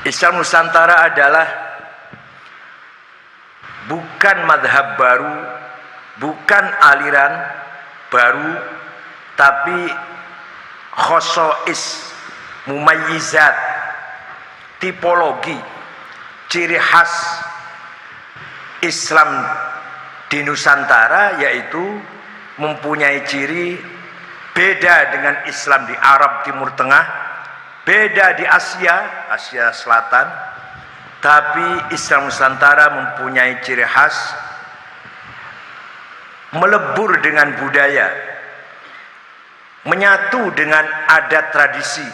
Islam Nusantara adalah bukan madhab baru, bukan aliran baru, tapi khosois, mumayyizat, tipologi, ciri khas Islam di Nusantara, yaitu mempunyai ciri beda dengan Islam di Arab Timur Tengah, beda di Asia Selatan, tapi Islam Nusantara mempunyai ciri khas melebur dengan budaya, menyatu dengan adat tradisi,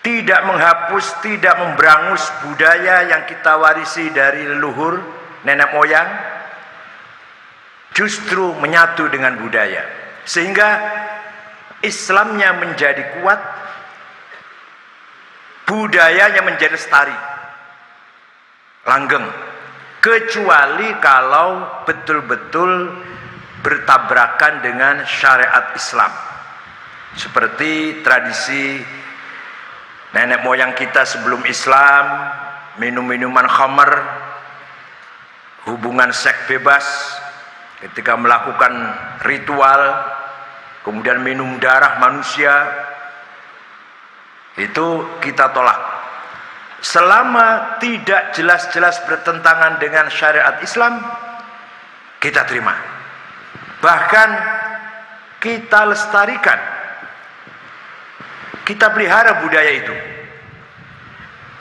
tidak menghapus, tidak memberangus budaya yang kita warisi dari leluhur nenek moyang, justru menyatu dengan budaya, sehingga Islamnya menjadi kuat, budayanya menjadi lestari, langgeng, kecuali kalau betul-betul bertabrakan dengan syariat Islam, seperti tradisi nenek moyang kita sebelum Islam, minum-minuman khamar, hubungan seks bebas ketika melakukan ritual, kemudian minum darah manusia, itu kita tolak. Selama tidak jelas-jelas bertentangan dengan syariat Islam, kita terima, bahkan kita lestarikan, kita pelihara budaya itu.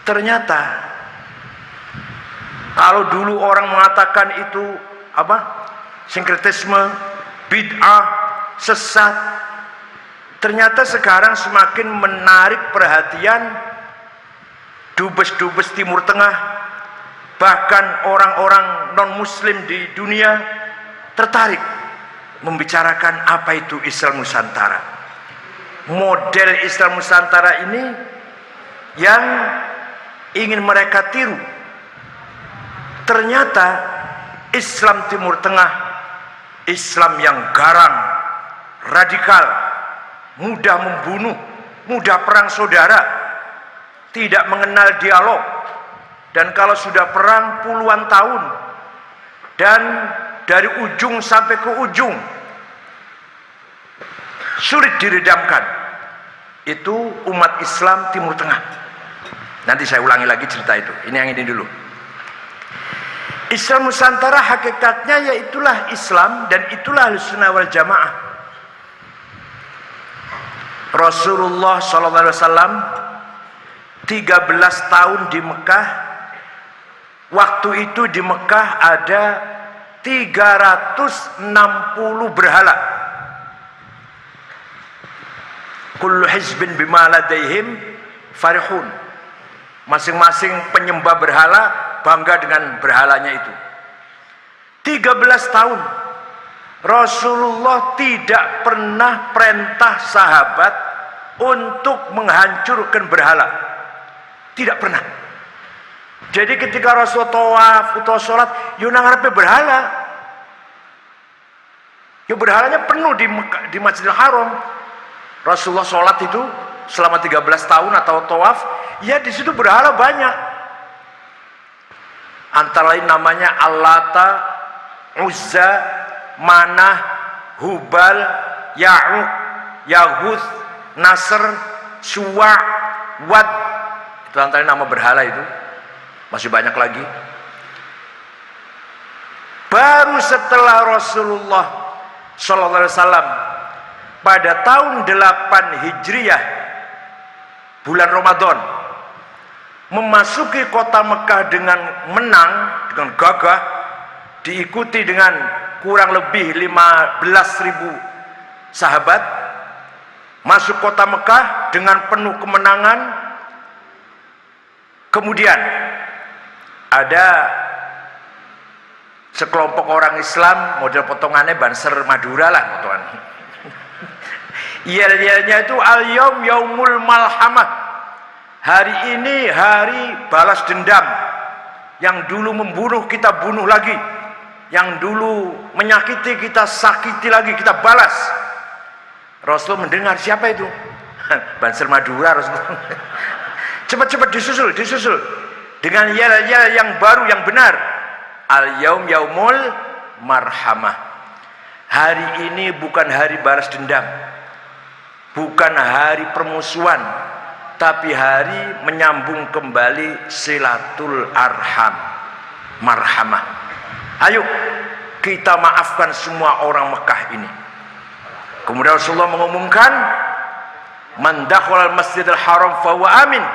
Ternyata kalau dulu orang mengatakan itu sinkretisme, bid'ah, sesat, ternyata sekarang semakin menarik perhatian dubes-dubes Timur Tengah, bahkan orang-orang non-muslim di dunia tertarik membicarakan apa itu Islam Nusantara. Model Islam Nusantara ini yang ingin mereka tiru. Ternyata Islam Timur Tengah, Islam yang garang, radikal, mudah membunuh, mudah perang saudara, tidak mengenal dialog, dan kalau sudah perang puluhan tahun, dan dari ujung sampai ke ujung sulit diredamkan. Itu umat Islam Timur Tengah. Nanti saya ulangi lagi cerita itu. Ini yang ini dulu. Islam Nusantara hakikatnya yaitulah Islam, dan itulah Ahlussunnah wal Jamaah. Rasulullah SAW 13 tahun di Mekah. Waktu itu di Mekah ada 360 berhala. Kullu hizbin bima ladaihim farihun. Masing-masing penyembah berhala bangga dengan berhalanya itu. 13 tahun Rasulullah tidak pernah perintah sahabat untuk menghancurkan berhala. Tidak pernah. Jadi ketika Rasul tawaf atau sholat, yuna ngarepe berhala, ya berhalanya penuh di Masjidil Haram. Rasulullah sholat itu selama 13 tahun atau tawaf, ya di situ berhala banyak. Antara lain namanya Allata, Uzza, Manah, Hubal, Ya'uq, Yahuth, Nasr, Suwa', Wad. Itu antara nama berhala itu. Masih banyak lagi. Baru setelah Rasulullah SAW pada tahun 8 Hijriah, bulan Ramadan, memasuki kota Mekah dengan menang, dengan gagah, diikuti dengan kurang lebih 15.000 sahabat, masuk kota Mekah dengan penuh kemenangan. Kemudian ada sekelompok orang Islam, model potongannya Banser Madura lah potongan. Yel-yelnya itu al-yaum yaumul malhamah. Hari ini hari balas dendam. Yang dulu membunuh kita bunuh lagi, yang dulu menyakiti kita sakiti lagi, kita balas. Rasul mendengar, siapa itu? Banser Madura Rasul. Cepat-cepat disusul dengan yel-yel yang baru, yang benar. Al-yaum yaumul marhamah. Hari ini bukan hari balas dendam, bukan hari permusuhan, tapi hari menyambung kembali silatul arham, marhamah. Ayo kita maafkan semua orang Mekah ini. Kemudian Rasulullah mengumumkan, man dakhala al-masjidil haram fahuwa amin,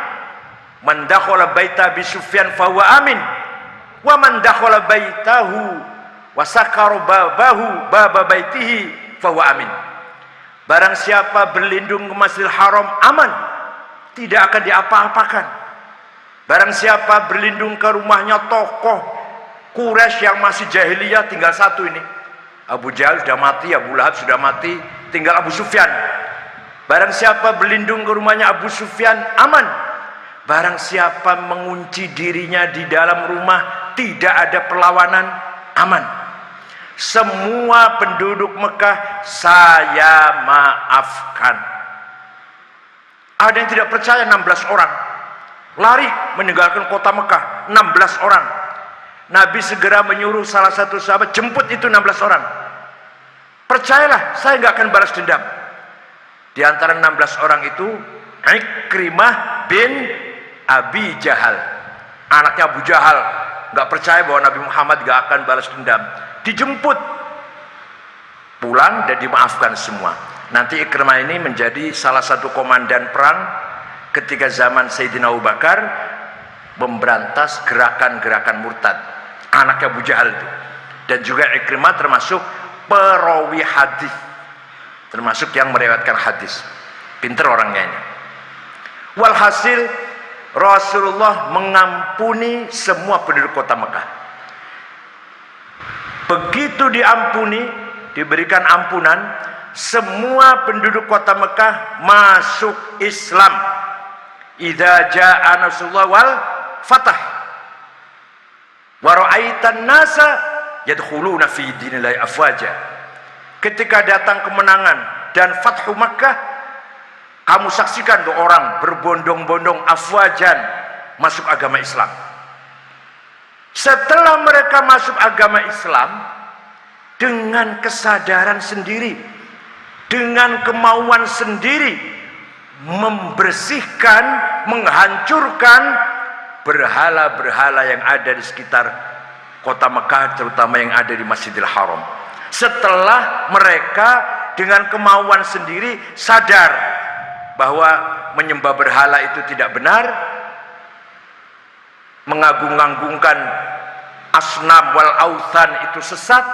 man dakhala baita Abi Sufyan fahuwa amin, wa man dakhala baitahu wa sakara babahu baba baitihi fahuwa amin. Barang siapa berlindung ke Masjidil Haram aman, tidak akan diapa-apakan. Barang siapa berlindung ke rumahnya tokoh Quraisy yang masih jahiliyah, tinggal satu ini, Abu Jahal sudah mati, Abu Lahab sudah mati, tinggal Abu Sufyan. Barang siapa berlindung ke rumahnya Abu Sufyan aman. Barang siapa mengunci dirinya di dalam rumah, tidak ada perlawanan, aman. Semua penduduk Mekah saya maafkan. Ada yang tidak percaya, 16 orang lari meninggalkan kota Mekah, 16 orang. Nabi segera menyuruh salah satu sahabat, jemput itu 16 orang. Percayalah, saya nggak akan balas dendam. Di antara 16 orang itu Ikrimah bin Abi Jahal, anaknya Abu Jahal, nggak percaya bahwa Nabi Muhammad nggak akan balas dendam. Dijemput pulang dan dimaafkan semua. Nanti Ikrimah ini menjadi salah satu komandan perang ketika zaman Sayyidina Abu Bakar memberantas gerakan-gerakan murtad, anaknya Abu Jahal itu. Dan juga Ikrimah termasuk perawi hadis, termasuk yang meriwayatkan hadis. Pinter orangnya ini. Walhasil Rasulullah mengampuni semua penduduk kota Mekah. Begitu diampuni, diberikan ampunan, semua penduduk kota Mekah masuk Islam. Idza jaa nasrullah wal fatah wa ra'aitan nasa yadkhuluna fi dinillahi afwaja. Ketika datang kemenangan dan fathu Makkah, kamu saksikan tuh orang berbondong-bondong afwajan masuk agama Islam. Setelah mereka masuk agama Islam dengan kesadaran sendiri, dengan kemauan sendiri, membersihkan, menghancurkan berhala-berhala yang ada di sekitar kota Mekah, terutama yang ada di Masjidil Haram. Setelah mereka dengan kemauan sendiri sadar bahwa menyembah berhala itu tidak benar, mengagung-agungkan asnam wal authan itu sesat,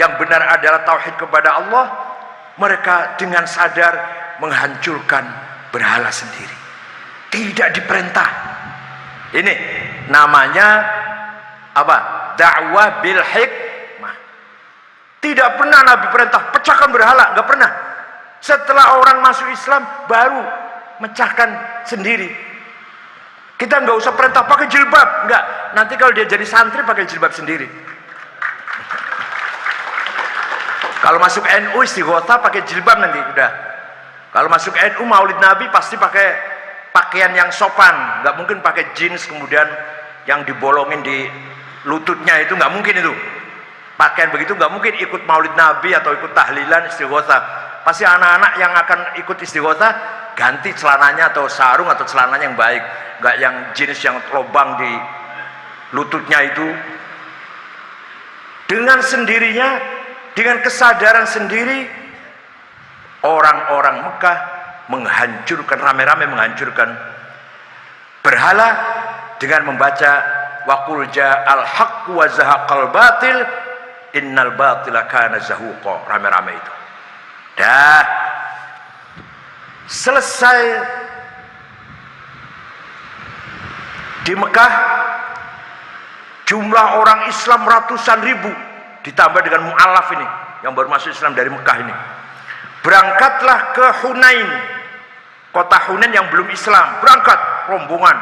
yang benar adalah tauhid kepada Allah, mereka dengan sadar menghancurkan berhala sendiri. Tidak diperintah. Ini namanya apa? Dakwah bil hikmah. Tidak pernah Nabi perintah pecahkan berhala, nggak pernah. Setelah orang masuk Islam baru mecahkan sendiri. Kita nggak usah perintah pakai jilbab, nggak. Nanti kalau dia jadi santri pakai jilbab sendiri. Kalau masuk NU istighotsah pakai jilbab nanti udah. Kalau masuk NU Maulid Nabi pasti pakai pakaian yang sopan, nggak mungkin pakai jeans kemudian yang dibolongin di lututnya, itu nggak mungkin itu. Pakaian begitu nggak mungkin ikut Maulid Nabi atau ikut tahlilan istighotsah. Pasti anak-anak yang akan ikut istighotsah ganti celananya atau sarung atau celananya yang baik, nggak yang jeans yang lubang di lututnya itu. Dengan sendirinya, dengan kesadaran sendiri, orang-orang Mekah menghancurkan, rame-rame menghancurkan berhala dengan membaca waqul ja'al haqq wa zahaqal batil innal batila kana zahuqa, rame-rame itu. Dah selesai di Mekah, jumlah orang Islam ratusan ribu, ditambah dengan mu'alaf ini yang baru masuk Islam dari Mekah ini. Berangkatlah ke Hunain, kota Hunain yang belum Islam. Berangkat rombongan,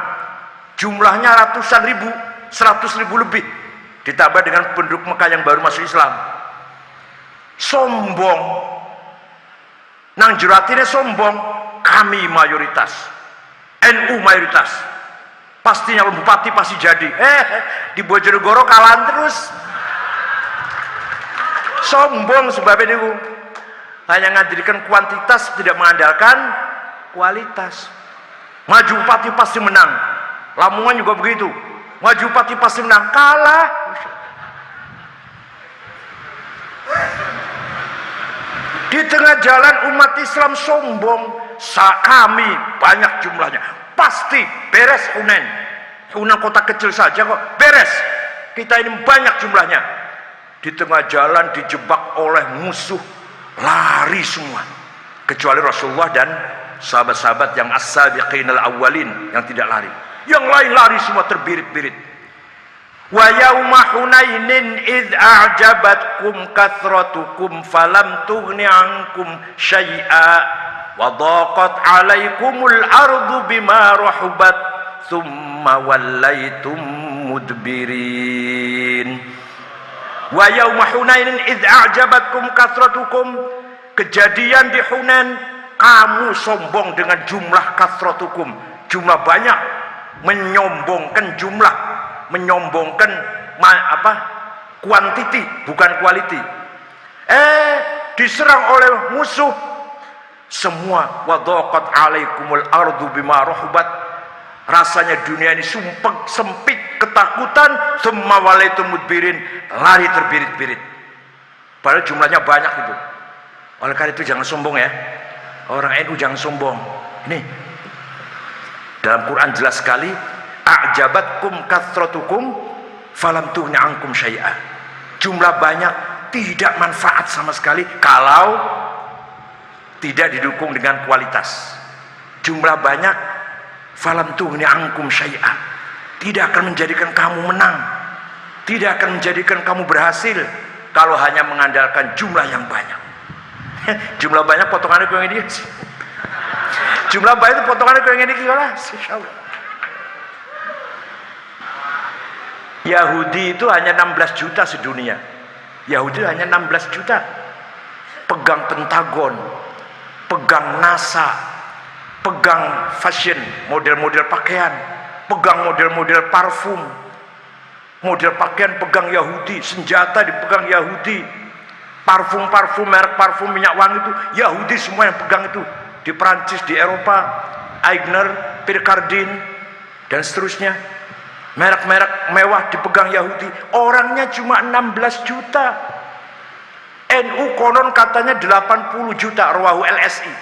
jumlahnya ratusan ribu, 100 ribu lebih, ditambah dengan penduduk Mekah yang baru masuk Islam. Sombong, nang juratinnya sombong, kami mayoritas, NU mayoritas. Pastinya bupati pasti jadi. Di Bojonegoro kalah terus. Sombong sebabnya itu. Hanya ngandalkan kuantitas, tidak mengandalkan kualitas. Maju bupati pasti menang. Lamongan juga begitu. Maju bupati pasti menang, kalah. Di tengah jalan umat Islam sombong. Kami banyak jumlahnya, pasti beres Hunain. Hunain kota kecil saja kok beres. Kita ini banyak jumlahnya. Di tengah jalan dijebak oleh musuh, lari semua, kecuali Rasulullah dan sahabat-sahabat yang as-sabiqinal awwalin yang tidak lari. Yang lain lari semua terbirit-birit. Wa yauma Hunainin id a'jabatkum kathratukum falam tughni ankum syai'a wa dhaqat 'alaikumul ardu bima rahubat thumma wallaitum mudbirin. Wa yauma Hunainin id a'jabatkum kathratukum, kejadian di Hunain kamu sombong dengan jumlah kathratukum, jumlah banyak, menyombongkan jumlah, menyombongkan kuantiti bukan quality. Diserang oleh musuh semua. Wadaqat 'alaikumul ardu bima rahubat, rasanya dunia ini sumpek, sempit, ketakutan. Tsumma walaitum mudbirin, lari terbirit-birit. Padahal jumlahnya banyak itu. Oleh karena itu jangan sombong ya. Orang NU jangan sombong. Ini dalam Quran jelas sekali, a'jabatkum kathratukum falam tughni ankum syai'a. Jumlah banyak tidak manfaat sama sekali kalau tidak didukung dengan kualitas. Jumlah banyak falam tughni ankum syai'a, tidak akan menjadikan kamu menang, tidak akan menjadikan kamu berhasil kalau hanya mengandalkan jumlah yang banyak. Jumlah banyak potongannya kau yang ini. Jumlah banyak itu potongannya kau yang ini lah. Insyaallah. Yahudi itu hanya 16 juta sedunia. Yahudi hanya 16 juta. Pegang Pentagon, pegang NASA, pegang fashion, model-model pakaian, pegang model-model parfum, model pakaian pegang Yahudi, senjata dipegang Yahudi, parfum-parfum, merek parfum minyak wangi itu Yahudi semua yang pegang itu. Di Perancis, di Eropa, Aigner, Pierre Cardin dan seterusnya, merek-merek mewah dipegang Yahudi. Orangnya cuma 16 juta. NU konon katanya 80 juta, rawahu LSI.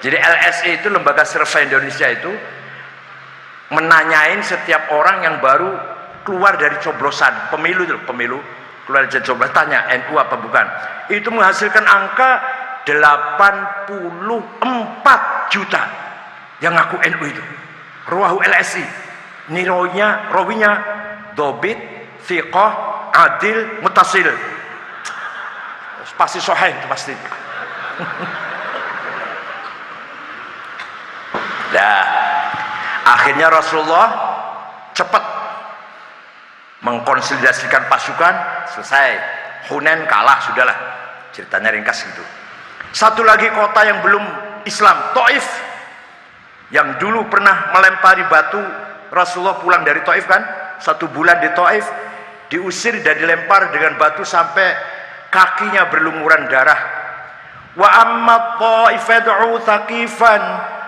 Jadi LSI itu lembaga survei Indonesia itu menanyain setiap orang yang baru keluar dari coblosan pemilu itu, pemilu keluar dari coblosan, tanya NU apa bukan. Itu menghasilkan angka 84 juta yang ngaku NU itu. Rawahu LSI. Ini rawinya dobit, thiqah, adil, mutasil. Pasti sahih itu pasti. Nah, akhirnya Rasulullah cepat mengkonsolidasikan pasukan, selesai. Hunain kalah, sudahlah. Ceritanya ringkas gitu. Satu lagi kota yang belum Islam, Taif, yang dulu pernah melempari batu. Rasulullah pulang dari Taif kan, 1 bulan di Taif, diusir dan dilempar dengan batu sampai kakinya berlumuran darah. Wa amma Taifad'u thaqifan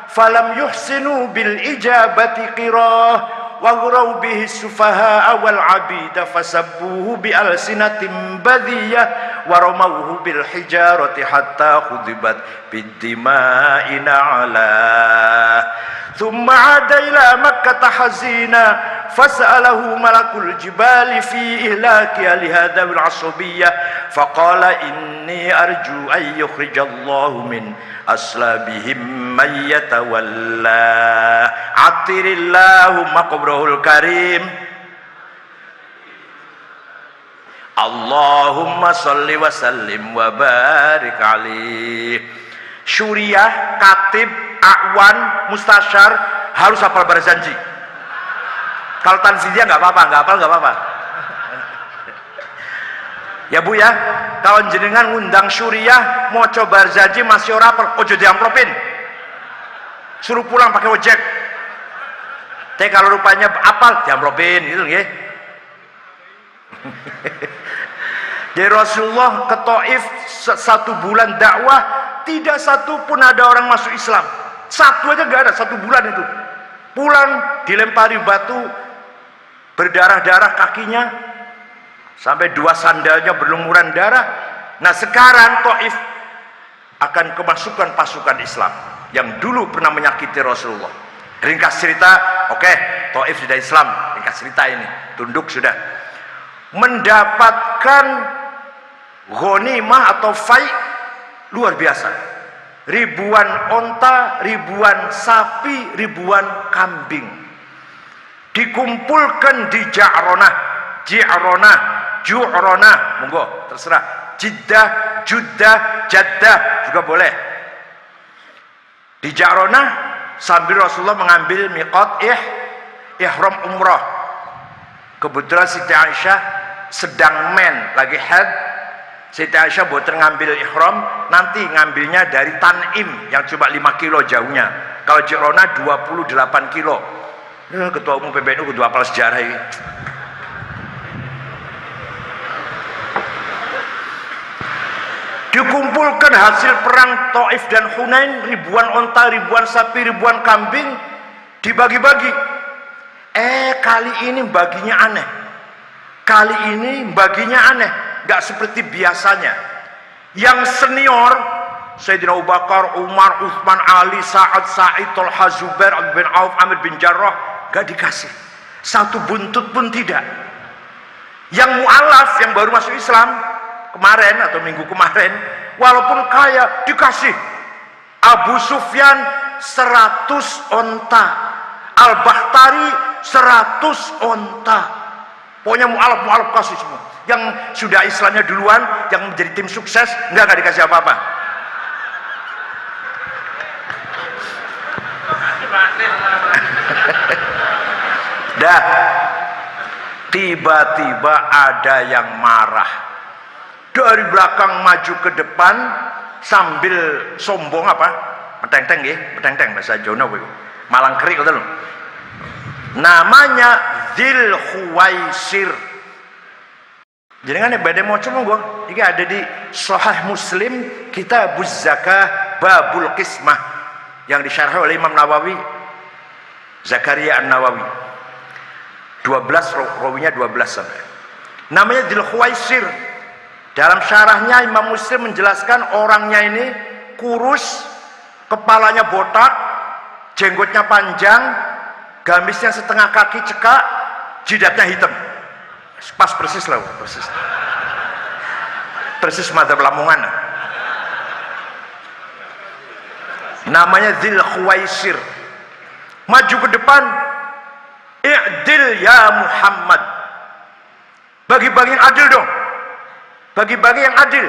falam yuhsinu bil ijabati qirah wa ghuraw bihi sufaha wal abida fasabbuhu bi alsinatin badiyah wa ramawhu bil hijarati hatta khudibat bid dima'ina ala thumma 'ada ila makkah hazina fas'alahu malakul jibali fi ihlaki li hadha al asabiyyah faqala inni arju ay yukhrijallahu min aslabihim may yatawalla atirillahumma qabrahul karim Allahumma salli wa sallim wa barik alaih. Syuriah, katib, akwan, mustasyar harus hafal barzanji. Kalau tanziliyah nggak apa-apa, nggak hafal nggak apa-apa. Ya Bu ya, kalau jenengan ngundang Syuriah mau coba barzanji masih ora hafal, ojo diamplopin. suruh pulang pakai ojek. Tapi kalau rupanya apal diamplopin gitu nggih. Jadi Rasulullah ke Taif 1 bulan dakwah, tidak satu pun ada orang masuk Islam. Satu aja nggak ada, 1 bulan itu. Pulang dilempari batu, berdarah-darah kakinya, sampai 2 sandalnya berlumuran darah. Nah sekarang Taif akan kemasukan pasukan Islam yang dulu pernah menyakiti Rasulullah. Ringkas cerita, oke, Taif sudah Islam. Ringkas cerita ini, tunduk sudah. Mendapatkan ghanimah atau fai luar biasa. Ribuan onta, ribuan sapi, ribuan kambing. Dikumpulkan di Ja'ronah, Ju'ronah, monggo terserah. Jiddah, Juddah, Jaddah juga boleh. Di Ja'ronah sambil Rasulullah mengambil miqat ihram umrah. Kebetulan Siti Aisyah sedang lagi haid. Siti Aisyah boten ngambil ihram, nanti ngambilnya dari Tanim yang cuma 5 kilo jauhnya. Kalau Ja'ronah 28 kilo. Ketua Umum PBNU kudu apal sejarah ini. Dikumpulkan hasil perang Taif dan Hunain, ribuan onta, ribuan sapi, ribuan kambing, dibagi-bagi. Kali ini baginya aneh. Kali ini baginya aneh, gak seperti biasanya. Yang senior Sayyidina Abu Bakar, Umar, Utsman, Ali, Sa'ad, Sa'id, Talha, Zubair, Abdul bin Auf, Amir bin Jarrah gak dikasih. 1 buntut pun tidak. Yang mu'alaf yang baru masuk Islam kemarin atau minggu kemarin, walaupun kaya, dikasih. Abu Sufyan 100 onta, Al-Bakhtari 100 onta. Pokoknya mu'alaf kasih semua. Yang sudah Islamnya duluan, yang menjadi tim sukses, enggak dikasih apa-apa. Dah, tiba-tiba ada yang marah. Dari belakang maju ke depan sambil sombong apa? Meteng-teng nggih, meteng-teng bahasa Jawa kuwi. Malang kerik ngoten lho. Namanya Dzil Khuwaisir. Jenengan badhe maca monggo. Iki ada di Sahih Muslim Kitabuz Zakah Babul Qismah yang disyarah oleh Imam Nawawi, Zakaria An-Nawawi. 12 rawinya 12 sampai. Namanya Dzil Khuwaisir. Dalam syarahnya Imam Muslim menjelaskan orangnya ini kurus, kepalanya botak, jenggotnya panjang, gamisnya setengah kaki cekak, jidatnya hitam. Pas persis lah, persis. Persis madzhab Lamongan. Namanya Dzil Khuwaisir. Maju ke depan, "I'dil ya Muhammad." Bagi-bagi yang adil dong. Bagi-bagi yang adil.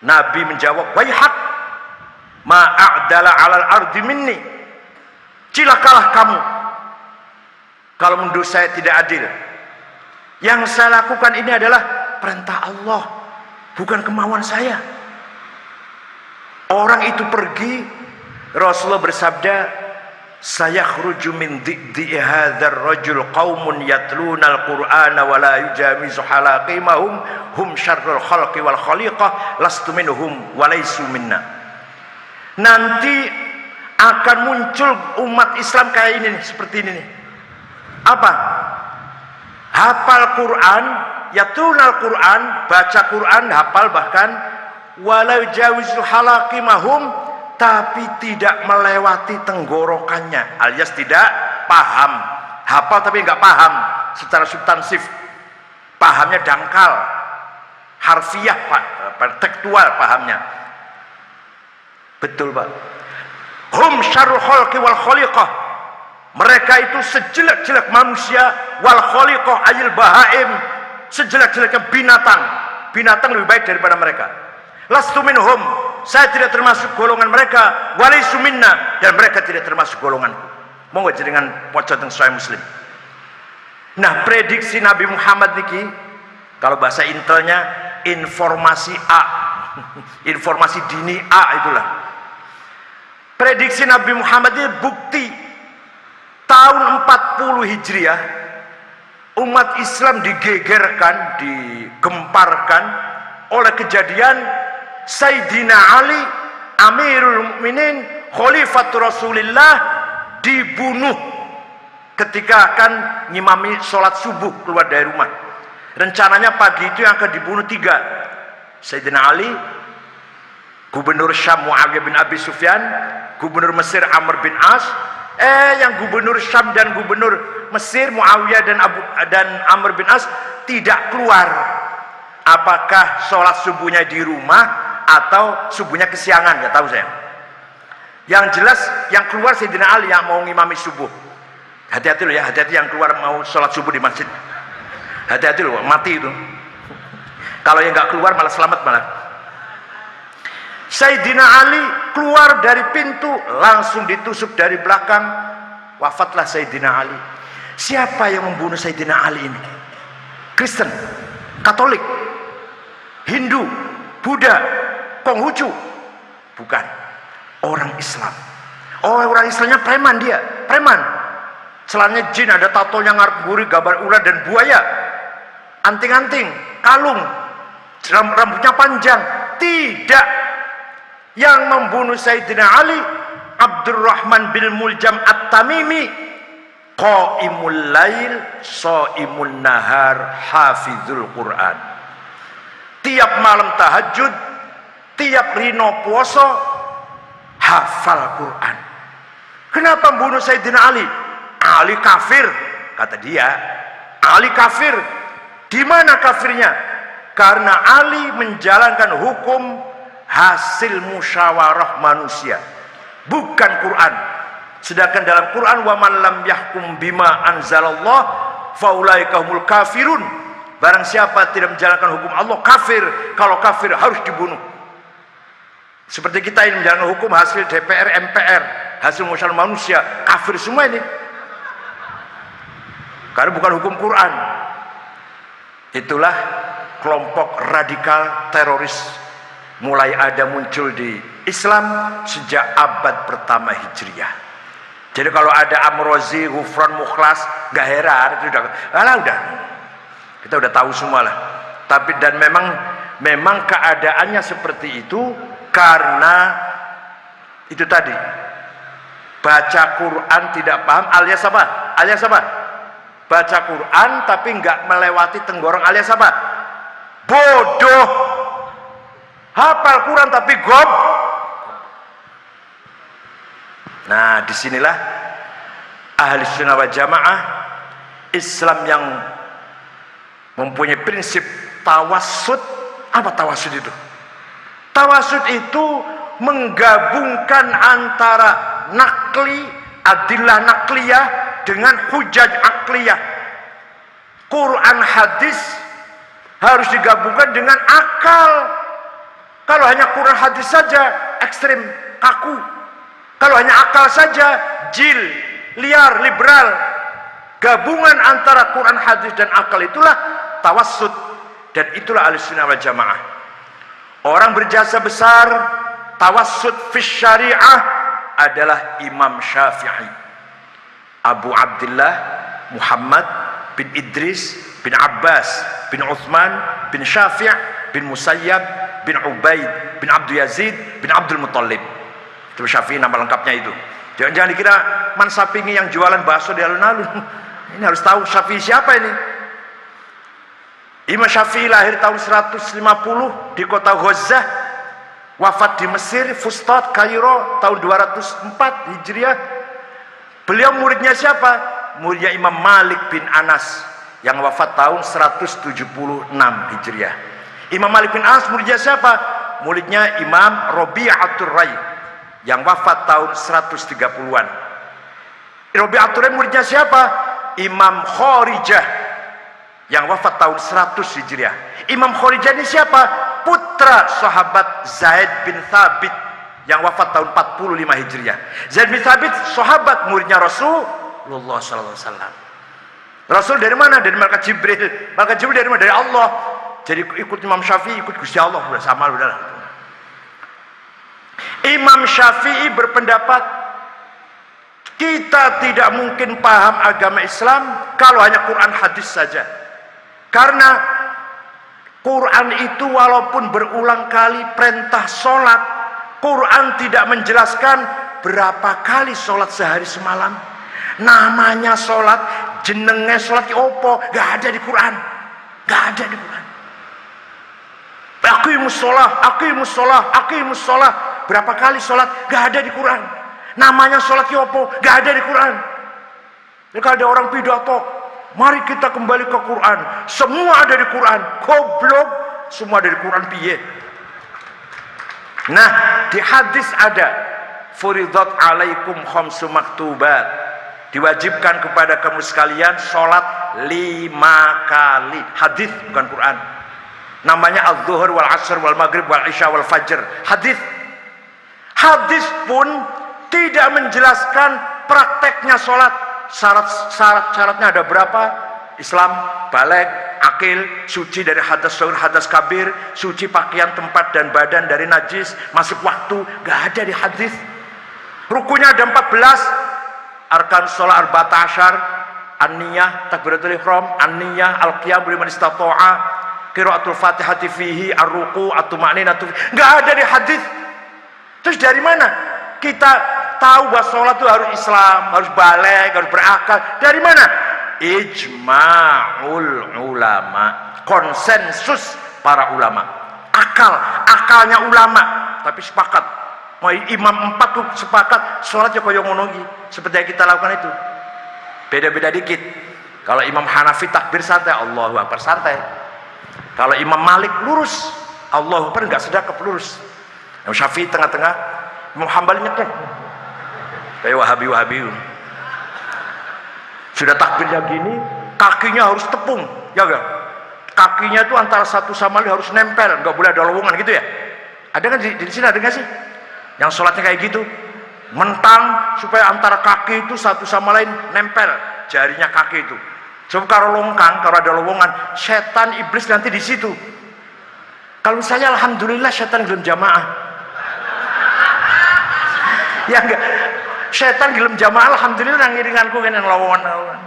Nabi menjawab, "Waihak, ma a'dala 'alal ardi minni." Cilakalah kamu kalau menurut saya tidak adil. Yang saya lakukan ini adalah perintah Allah, bukan kemauan saya. Orang itu pergi, Rasulullah bersabda, "Sayakhruju min dhi'i hadzal rajul qaumun yatluna al-Qur'ana wa la yujamizu halaqimahum hum syarrul khalqi wal khaliqah lastu minhum wa laysu minna." Nanti akan muncul umat Islam kayak ini nih, seperti ini nih. Apa? Hafal Quran, yatluna al-Quran, baca Quran, hafal bahkan, wa la yujawizu halaqimahum, tapi tidak melewati tenggorokannya, alias tidak paham. Hafal tapi nggak paham secara substansif, pahamnya dangkal, harfiah, tekstual pahamnya. Betul Pak. Hum syarrul khalqi wal khaliqah, mereka itu sejelek-jelek manusia, wal khaliqah ayil bahaim, sejelek-jeleknya binatang. Binatang lebih baik daripada mereka. Lastu minhum, saya tidak termasuk golongan mereka, walaisu minna, dan mereka tidak termasuk golonganku. Monggo jenengan waca teng Sahih Muslim. Nah, prediksi Nabi Muhammad niki, kalau bahasa intelnya informasi A, informasi dini A itulah. Prediksi Nabi Muhammad ini bukti. Tahun 40 Hijriah umat Islam digegerkan, digemparkan oleh kejadian Sayyidina Ali Amirul Mukminin Khalifatul Rasulillah dibunuh ketika akan ngimami sholat subuh keluar dari rumah. Rencananya pagi itu yang akan dibunuh 3, Sayyidina Ali, Gubernur Syam Muawiyah bin Abi Sufyan, Gubernur Mesir Amr bin As. Yang Gubernur Syam dan Gubernur Mesir Muawiyah dan Amr bin As tidak keluar. Apakah sholat subuhnya di rumah atau subuhnya kesiangan, nggak tahu saya. Yang jelas yang keluar Sayyidina Ali yang mau ngimami subuh. Hati-hati loh ya, hati-hati yang keluar mau sholat subuh di masjid. Hati-hati loh, mati itu. Kalau yang nggak keluar malah selamat malah. Sayyidina Ali keluar dari pintu, langsung ditusuk dari belakang, wafatlah Sayyidina Ali. Siapa yang membunuh Sayyidina Ali ini? Kristen, Katolik, Hindu, Buddha, Konghucu? Bukan, orang Islam. Orang Islamnya preman, dia preman. Celananya jin, ada tatonya ngarep gurih, gambar ular dan buaya, anting-anting, kalung, rambutnya panjang. Tidak. Yang membunuh Sayyidina Ali Abdurrahman bin Muljam At-Tamimi, qaimul lail shaimun nahar hafizul Quran. Tiap malam tahajud, tiap rino puasa, hafal Quran. Kenapa membunuh Sayyidina Ali? Ali kafir, kata dia. Ali kafir. Di mana kafirnya? Karena Ali menjalankan hukum hasil musyawarah manusia, bukan Quran. Sedangkan dalam Quran, wa man lam yahkum bima anzalallah faulaika humul kafirun. Barang siapa tidak menjalankan hukum Allah, kafir. Kalau kafir harus dibunuh. Seperti kita ini menjalankan hukum hasil DPR, MPR, hasil musyawarah manusia, kafir semua ini. Karena bukan hukum Quran. Itulah kelompok radikal teroris mulai ada muncul di Islam sejak abad pertama Hijriah. Jadi kalau ada Amrozi, Ghufran, Mukhlas, gak heran, itu udah kita udah tahu semua lah. Tapi dan memang keadaannya seperti itu karena itu tadi, baca Quran tidak paham alias apa? Alias apa? Baca Quran tapi nggak melewati tenggorong alias apa? Bodoh. Hafal Quran tapi gob. Nah, disinilah ahli sunnah wal jamaah Islam yang mempunyai prinsip tawassut. Apa tawassut itu? Tawassut itu menggabungkan antara nakli, adillah nakliyah dengan hujaj akliyah. Quran hadis harus digabungkan dengan akal. Kalau hanya Quran hadis saja ekstrim, kaku. Kalau hanya akal saja jil, liar, liberal. Gabungan antara Quran hadis dan akal itulah tawassut, dan itulah ahlussunnah wal jamaah. Orang berjasa besar tawassut fi syariah adalah Imam Syafi'i, Abu Abdullah Muhammad bin Idris bin Abbas bin Uthman bin Syafi' bin Musayyab bin Ubaid bin Abdul Yazid bin Abdul Muttalib. Itu Syafi'i nama lengkapnya itu. Jangan dikira Mansapingi yang jualan bakso di alun-alun. Ini harus tahu Syafi'i siapa ini. Imam Syafi'i lahir tahun 150 di kota Ghazah, wafat di Mesir, Fustat, Kairo tahun 204 Hijriah. Beliau muridnya siapa? Muridnya Imam Malik bin Anas yang wafat tahun 176 Hijriah. Imam Malik bin Anas muridnya siapa? Muridnya Imam Rabi'atul Rai yang wafat tahun 130-an. Rabi'atul Rai muridnya siapa? Imam Kharijah yang wafat tahun 100 Hijriah. Imam Kharijah ini siapa? Putra sahabat Zaid bin Thabit yang wafat tahun 45 Hijriah. Zaid bin Thabit sahabat, muridnya Rasulullah sallallahu alaihi wasallam. Rasul dari mana? Dari malaikat Jibril. Malaikat Jibril dari mana? Dari Allah. Jadi ikut Imam Syafi'i, ikut Gusti Allah, udah sama udah. Imam Syafi'i berpendapat kita tidak mungkin paham agama Islam kalau hanya Quran hadis saja. Karena Quran itu walaupun berulang kali perintah sholat, Quran tidak menjelaskan berapa kali sholat sehari semalam. Namanya sholat, jenenge sholat ki opo, gak ada di Quran. Gak ada di Quran. Aqimus sholah. Berapa kali sholat, gak ada di Quran. Namanya sholat ki opo, gak ada di Quran. Jadi kalau ada orang pidato, mari kita kembali ke Quran, semua ada di Quran. Goblok, semua ada di Quran piye? Nah, di hadis ada furidat alaikum khamsu maktubat, diwajibkan kepada kamu sekalian sholat 5 kali. Hadis bukan Quran. Namanya az-zuhur wal asr wal maghrib wal isya wal fajr. Hadis. Hadis pun tidak menjelaskan prakteknya sholat. Syarat-syaratnya ada berapa? Islam, baligh, akil, suci dari hadas saghir, hadas kabir, suci pakaian, tempat dan badan dari najis, masuk waktu, gak ada di hadis. Rukunya ada 14, arkan sholat arba'ata asyar, an-niyah, takbiratul ihram, an-niyah, al-qiyam liman istata'a, qiraatul fatihati fihi, ar-ruku, at-tuma'ninatu, gak ada di hadis. Terus dari mana kita tahu bahwa sholat itu harus Islam, harus baligh, harus berakal? Dari mana? Ijma'ul ulama, konsensus para ulama. Akalnya ulama, tapi sepakat. Mau imam 4 tuh sepakat sholatnya koyo ngono iki, seperti yang kita lakukan itu. Beda-beda dikit. Kalau Imam Hanafi takbir santai, Allahu Akbar santai. Kalau Imam Malik lurus, Allahu Akbar enggak sedekap lurus. Imam Syafi'i tengah-tengah, Imam Hambali nyekek. Kayak Wahabi. Sudah takbirnya gini, kakinya harus tepung, ya enggak? Kakinya itu antara satu sama lain harus nempel, enggak boleh ada lowongan gitu ya. Ada kan di sini ada nggak sih? Yang sholatnya kayak gitu, mentang supaya antara kaki itu satu sama lain nempel, jarinya kaki itu. Coba kalau longkang, kalau ada lowongan, setan iblis nanti di situ. Kalau saya alhamdulillah setan belum jamaah. Ya enggak, setan gelem jamaah alhamdulillah nang ngiringanku kene lawan-lawan.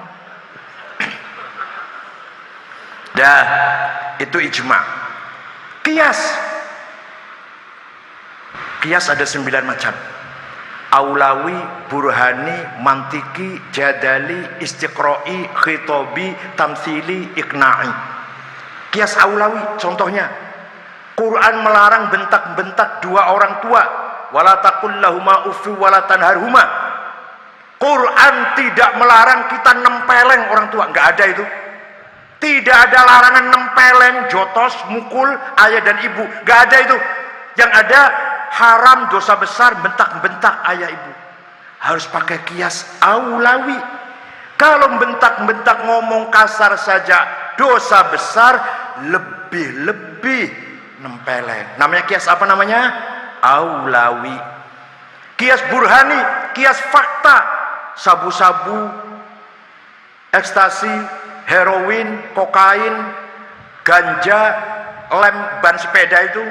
Dah, itu ijma. Kias ada 9 macam. Aulawi, burhani, mantiki, jadali, istiqra'i, khitabi, tamthili, iqna'i. Kias aulawi contohnya, Quran melarang bentak-bentak dua orang tua. Wala taqul lahuma uffi wala tanharhuma. Quran tidak melarang kita nempeleng orang tua, enggak ada itu. Tidak ada larangan nempeleng, jotos, mukul ayah dan ibu, enggak ada itu. Yang ada haram, dosa besar bentak-bentak ayah ibu. Harus pakai kias aulawi. Kalau bentak-bentak ngomong kasar saja dosa besar, lebih nempeleng. Namanya kias apa namanya? Aulawi. Kias burhani, kias fakta. Sabu-sabu, ekstasi, heroin, kokain, ganja, lem ban sepeda itu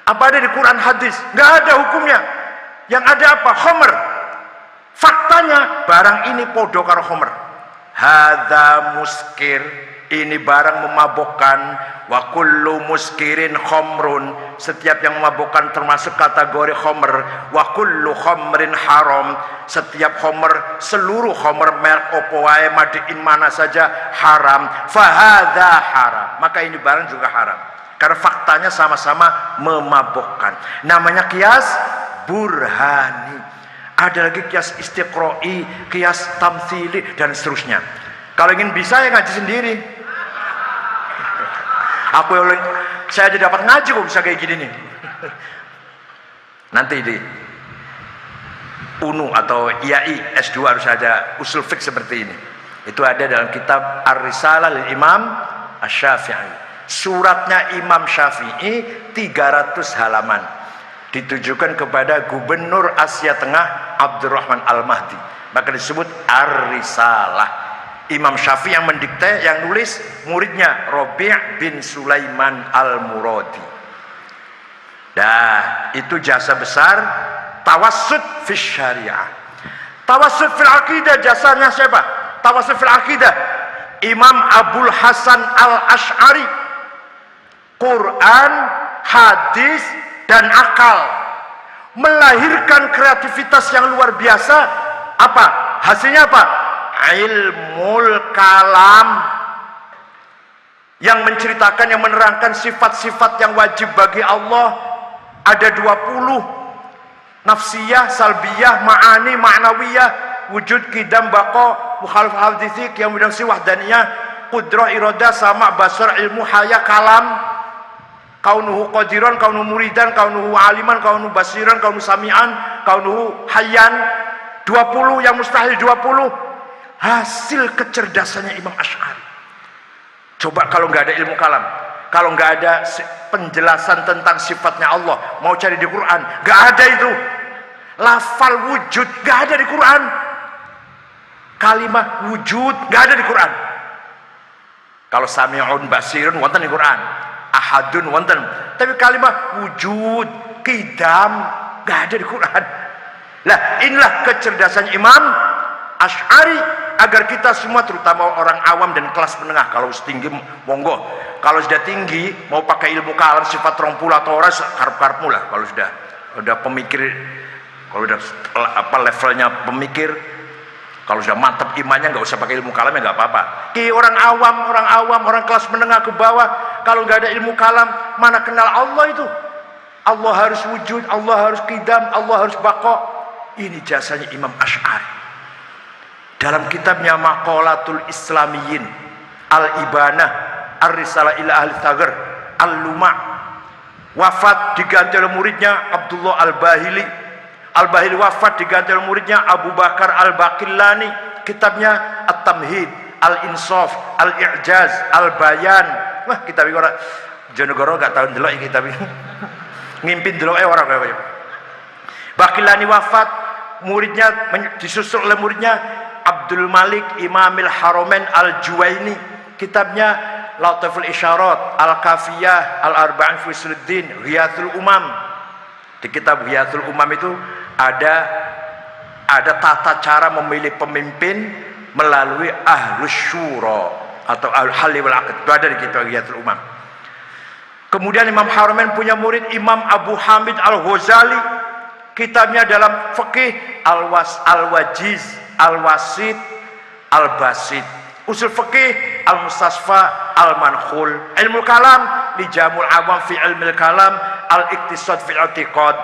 apa ada di Quran hadis? Nggak ada hukumnya. Yang ada apa? Khomer. Faktanya barang ini podo karo khomer. Hadza muskir, ini barang memabukkan. Wa kullu muskirin khomrun, setiap yang memabukkan termasuk kategori khomer. Wa kullu khomrin haram, setiap khomer, seluruh khomer merek opo wae madiin mana saja haram. Fahadza haram, maka ini barang juga haram karena faktanya sama-sama memabukkan. Namanya kias burhani. Ada lagi kias istiqra'i, kias tamthili dan seterusnya. Kalau ingin bisa ya ngaji sendiri. Saya aja dapat ngaji kok bisa kayak gini nih. Nanti di UNU atau IAI S2 harus ada usul fiqh seperti ini. Itu ada dalam kitab Ar-Risalah lil Imam Asy-Syafi'i. Suratnya Imam Syafi'i 300 halaman. Ditujukan kepada Gubernur Asia Tengah Abdurrahman Al-Mahdi. Maka disebut Ar-Risalah. Imam Syafi'i yang mendikte, yang nulis muridnya Rabi' bin Sulaiman Al-Muradi. Nah, itu jasa besar tawassut fi syariah. Tawassut fil aqidah jasanya siapa? Tawassut fil aqidah Imam Abul Hasan Al-Asy'ari. Quran, hadis, dan akal melahirkan kreativitas yang luar biasa. Apa? Hasilnya apa? Ilmul kalam yang menceritakan, yang menerangkan sifat-sifat yang wajib bagi Allah. Ada 20: nafsiyah, salbiyah, ma'ani, ma'nawiyah, wujud, qidam, baqa, mukhalif, haditsi, qiyam, bidang, wahdaniyah, qudrah, iradah, sama, basar, ilmu, haya, kalam, kaunuhu qadiran, kaunuhu muridan, kaunuhu aliman, kaunuhu basiran, kaunuhu sami'an, kaunuhu hayyan. 20 yang mustahil, 20 hasil kecerdasannya Imam Asy'ari. Coba kalau nggak ada ilmu kalam, kalau nggak ada penjelasan tentang sifatnya Allah, mau cari di Quran, nggak ada itu. Lafal wujud nggak ada di Quran, kalimah wujud nggak ada di Quran. Kalau sami'un basirun wonten di Quran, ahadun wonten, tapi kalimah wujud, qidam nggak ada di Quran. Lah, inilah kecerdasan Imam Asy'ari agar kita semua, terutama orang awam dan kelas menengah, kalau setinggi monggo, kalau sudah tinggi mau pakai ilmu kalam sifat 30 atau orang karep-karepmu lah. Kalau sudah pemikir, kalau sudah levelnya pemikir, kalau sudah mantap imannya, nggak usah pakai ilmu kalam ya nggak apa-apa. Orang awam, orang kelas menengah ke bawah, kalau nggak ada ilmu kalam, mana kenal Allah itu? Allah harus wujud, Allah harus qidam, Allah harus baqa. Ini jasanya Imam Asy'ari. Dalam kitabnya Maqalatul Islamiyin, Al-Ibanah, Ar-Risalah ila Ahli Thaghar, Al-Luma', wafat diganti oleh muridnya Abdullah Al-Bahili. Al-Bahili wafat diganti oleh muridnya Abu Bakar Al-Baqillani. Kitabnya At-Tamhid, Al-Insaf, Al-I'jaz, Al-Bayan. Wah, kitab iki ora Jonegoro gak tau ndelok iki kitab iki. Ngimpin ndelok ora kaya. Baqillani wafat, muridnya disusul oleh muridnya Abdul Malik Imamil Haramain Al-Juwaini. Kitabnya Latiful Isyarat, Al-Kafiyah, Al-Arba'in fi Usuluddin, Ghiyathul Umam. Di kitab Ghiyathul Umam itu ada tata cara memilih pemimpin melalui Ahlus Syura atau Al-Halli wal Aqd. Itu ada di kitab Ghiyathul Umam. Kemudian Imam Haramain punya murid Imam Abu Hamid Al-Ghazali. Kitabnya dalam fikih Al-Wajiz, Al-Wasit, Al-Basit. Usul fikih Al-Mustasfa, Al-Mankhul. Ilmu kalam li Jamul Awam fi ilmil kalam, Al-Iqtisad fi i'tiqad.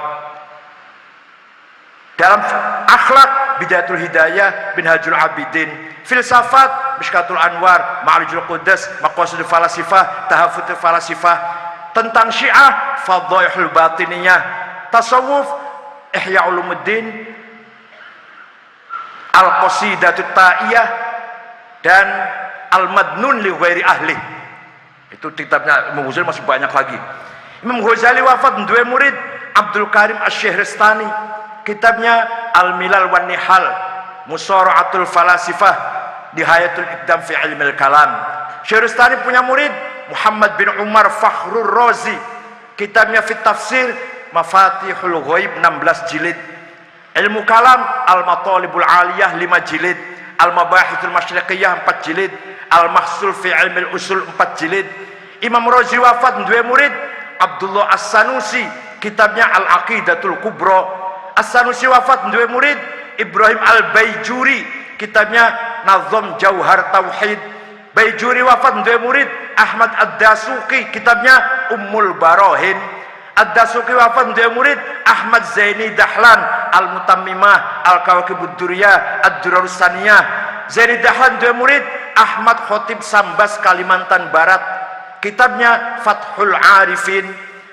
Dalam akhlak Bidayatul Hidayah, Minhajul Abidin. Filsafat Mishkatul Anwar, Ma'rijul Quddus, Maqasidul Falasifah, Tahafutul Falasifah. Tentang Syiah, Fadhaihul Batiniyah. Tasawuf Ihya Ulumuddin, Al-Qasidatut Ta'iyah, dan Al-Madnun li Ghairi Ahli. Itu kitabnya Imam Ghazali, masih banyak lagi. Imam Ghazali wafat dua murid Abdul Karim Asy-Syahristani. Kitabnya Al-Milal wan Nihal, Musara'atul Falasifah, Nihayatul Iqdam fi Ilmil Kalam. Syahristani punya murid Muhammad bin Umar Fakhrur Razi. Kitabnya Fit Tafsir Mafatihul Ghaib 16 jilid. Ilmu kalam Al-Matalibul Aliyah 5 jilid. Al-Mabahithul Masyriqiyah 4 jilid. Al-Mahsul fi Ilmil Usul 4 jilid. Imam Razi wafat dua murid Abdullah As-Sanusi. Kitabnya Al-Aqidatul Kubra. As-Sanusi wafat dua murid Ibrahim Al-Baijuri. Kitabnya Nazam Jauhar Tauhid. Baijuri wafat dua murid Ahmad Ad-Dasuki. Kitabnya Ummul Barahin. Ad-Dasuki wafat dua murid Ahmad Zaini Dahlan, Al-Mutammimah, Al-Kawakibud Duriyah, Ad-Durarus Saniyah. Zaini Dahlan dua murid Ahmad Khotib Sambas Kalimantan Barat. Kitabnya Fathul Arifin.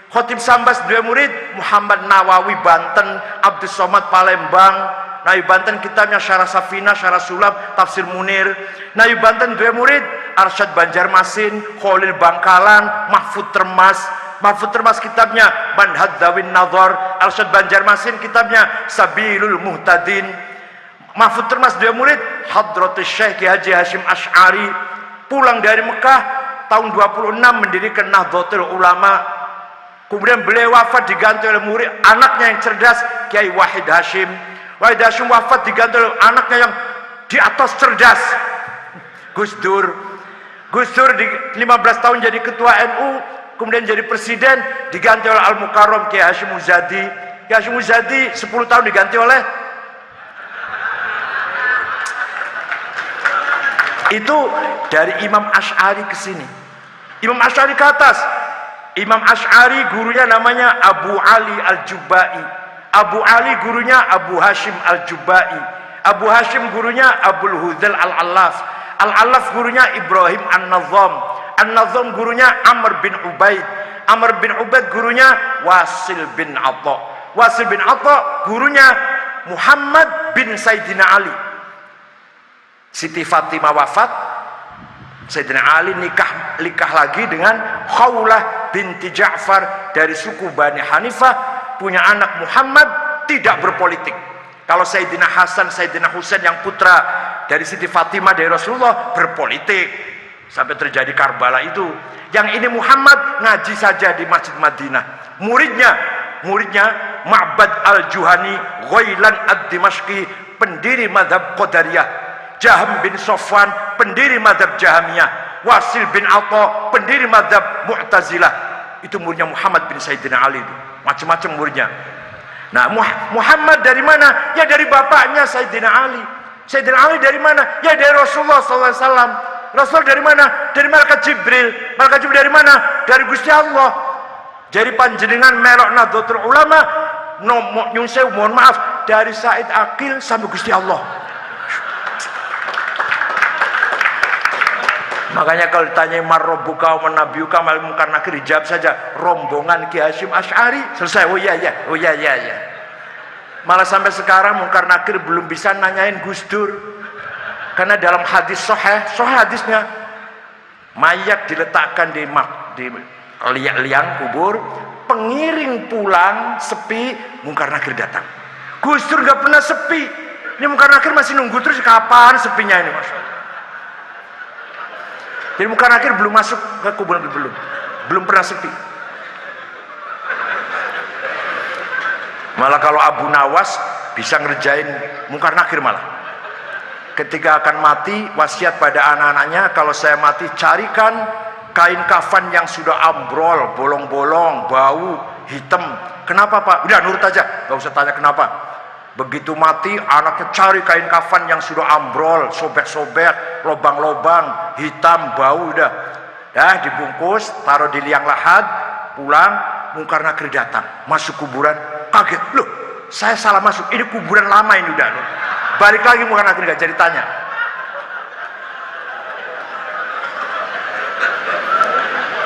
Khotib Sambas dua murid Muhammad Nawawi Banten, Abdus Somad Palembang. Nabi Banten kitabnya Syarah Safina, Syarah Sulam, Tafsir Munir. Nabi Banten dua murid Arsyad Banjarmasin, Khalil Bangkalan, Mahfud Termas. Mahfud Termas kitabnya Manhaj Dawin Nadhar. Arsyad Banjarmasin kitabnya Sabilul Muhtadin. Mahfud Termas dua murid Hadratus Syekh Haji Hashim Asy'ari. Pulang dari Mekah tahun 26 mendirikan Nahdlatul Ulama. Kemudian beliau wafat diganti oleh murid anaknya yang cerdas, Kiai Wahid Hashim. Wahid Hashim wafat diganti oleh anaknya yang di atas cerdas, Gus Dur. Gus Dur di 15 tahun jadi ketua NU, kemudian jadi presiden, diganti oleh Al-Mukarram Kiai Hashim Muzadi. Kiai Hashim Muzadi 10 tahun diganti oleh itu dari Imam Asy'ari ke sini. Imam Asy'ari ke atas. Imam Asy'ari gurunya namanya Abu Ali Al-Jubai. Abu Ali gurunya Abu Hashim Al-Jubai. Abu Hashim gurunya Abul Hudzal Al-Allaf. Al-Allaf gurunya Ibrahim An-Nazam. An-Nazam gurunya Amr bin Ubaid. Amr bin Ubaid gurunya Wasil bin Atha. Wasil bin Atha gurunya Muhammad bin Sayyidina Ali. Siti Fatimah wafat, Sayyidina Ali nikah lagi dengan Khawlah binti Ja'far dari suku Bani Hanifah, punya anak Muhammad, tidak berpolitik. Kalau Sayyidina Hasan, Sayyidina Husain yang putra dari Siti Fatimah dari Rasulullah berpolitik sampai terjadi Karbala itu. Yang ini Muhammad ngaji saja di Masjid Madinah. Muridnya Ma'bad Al-Juhani Ghailan Ad-Dimashqi, pendiri mazhab Qadariyah. Jaham bin Sofwan, pendiri mazhab Jahamiyah. Wasil bin Atha, pendiri mazhab Mu'tazilah. Itu muridnya Muhammad bin Sayyidina Ali itu. Macam-macam muridnya. Nah, Muhammad dari mana? Ya dari bapaknya Sayyidina Ali. Sayyidina Ali dari mana? Ya dari Rasulullah SAW. Rasul dari mana? Dari Malaikat Jibril. Malaikat Jibril dari mana? Dari Gusti Allah. Jadi panjenengan melok Nahdlatul Ulama, nyun sewu mohon maaf, dari Said Aqil sampai Gusti Allah. Makanya kalau ditanya marrobuka wa nabiuka mal munkar nakir, dijawab saja rombongan Ki Hashim Asy'ari, selesai. Oh iya. Malah sampai sekarang munkar nakir belum bisa nanyain Gus Dur. Karena dalam hadis sahih hadisnya, mayat diletakkan di liang kubur, pengiring pulang sepi, munkar nakir datang. Gus Dur gak pernah sepi. Ini munkar nakir masih nunggu terus, kapan sepinya ini, Mas? Jadi munkar nakir belum masuk ke kuburan, belum pernah sepi. Malah kalau Abu Nawas bisa ngerjain munkar nakir malah. Ketika akan mati, wasiat pada anak-anaknya, kalau saya mati carikan kain kafan yang sudah ambrol, bolong-bolong, bau, hitam. Kenapa Pak? Udah nurut aja, gak usah tanya kenapa. Begitu mati, anaknya cari kain kafan yang sudah ambrol, sobek-sobek, lobang-lobang, hitam, bau, udah. Ya, dibungkus, taruh di liang lahat, pulang, munkar nakir datang, masuk kuburan, kaget, loh, saya salah masuk, ini kuburan lama ini udah. Loh. Balik lagi munkar nakir gak jadi tanya.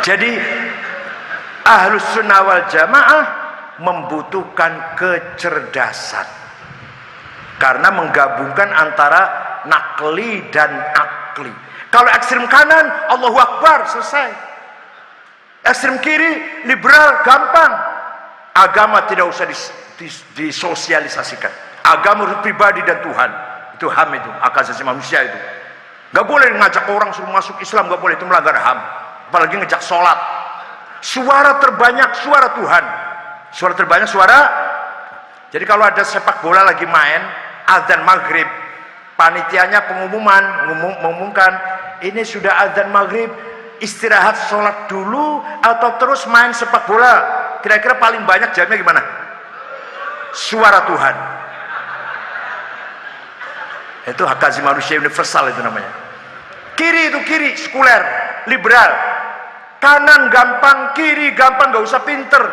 Jadi Ahlus Sunnah wal Jamaah membutuhkan kecerdasan. Karena menggabungkan antara nakli dan akli. Kalau ekstrem kanan, Allahu Akbar, selesai. Ekstrem kiri, liberal, gampang. Agama tidak usah disosialisasikan. Agama harus pribadi dan Tuhan. Itu HAM itu, hak asasi manusia itu. Gak boleh ngajak orang suruh masuk Islam, gak boleh, itu melanggar HAM. Apalagi ngejak sholat. Suara terbanyak, suara Tuhan. Suara terbanyak, suara. Jadi kalau ada sepak bola lagi main, azan maghrib, panitianya mengumumkan ini sudah azan maghrib, istirahat sholat dulu atau terus main sepak bola. Kira-kira paling banyak jawabnya gimana? Suara Tuhan. Itu hak asasi manusia universal itu namanya. Kiri itu kiri, sekuler, liberal. Kanan gampang, kiri gampang, gak usah pinter.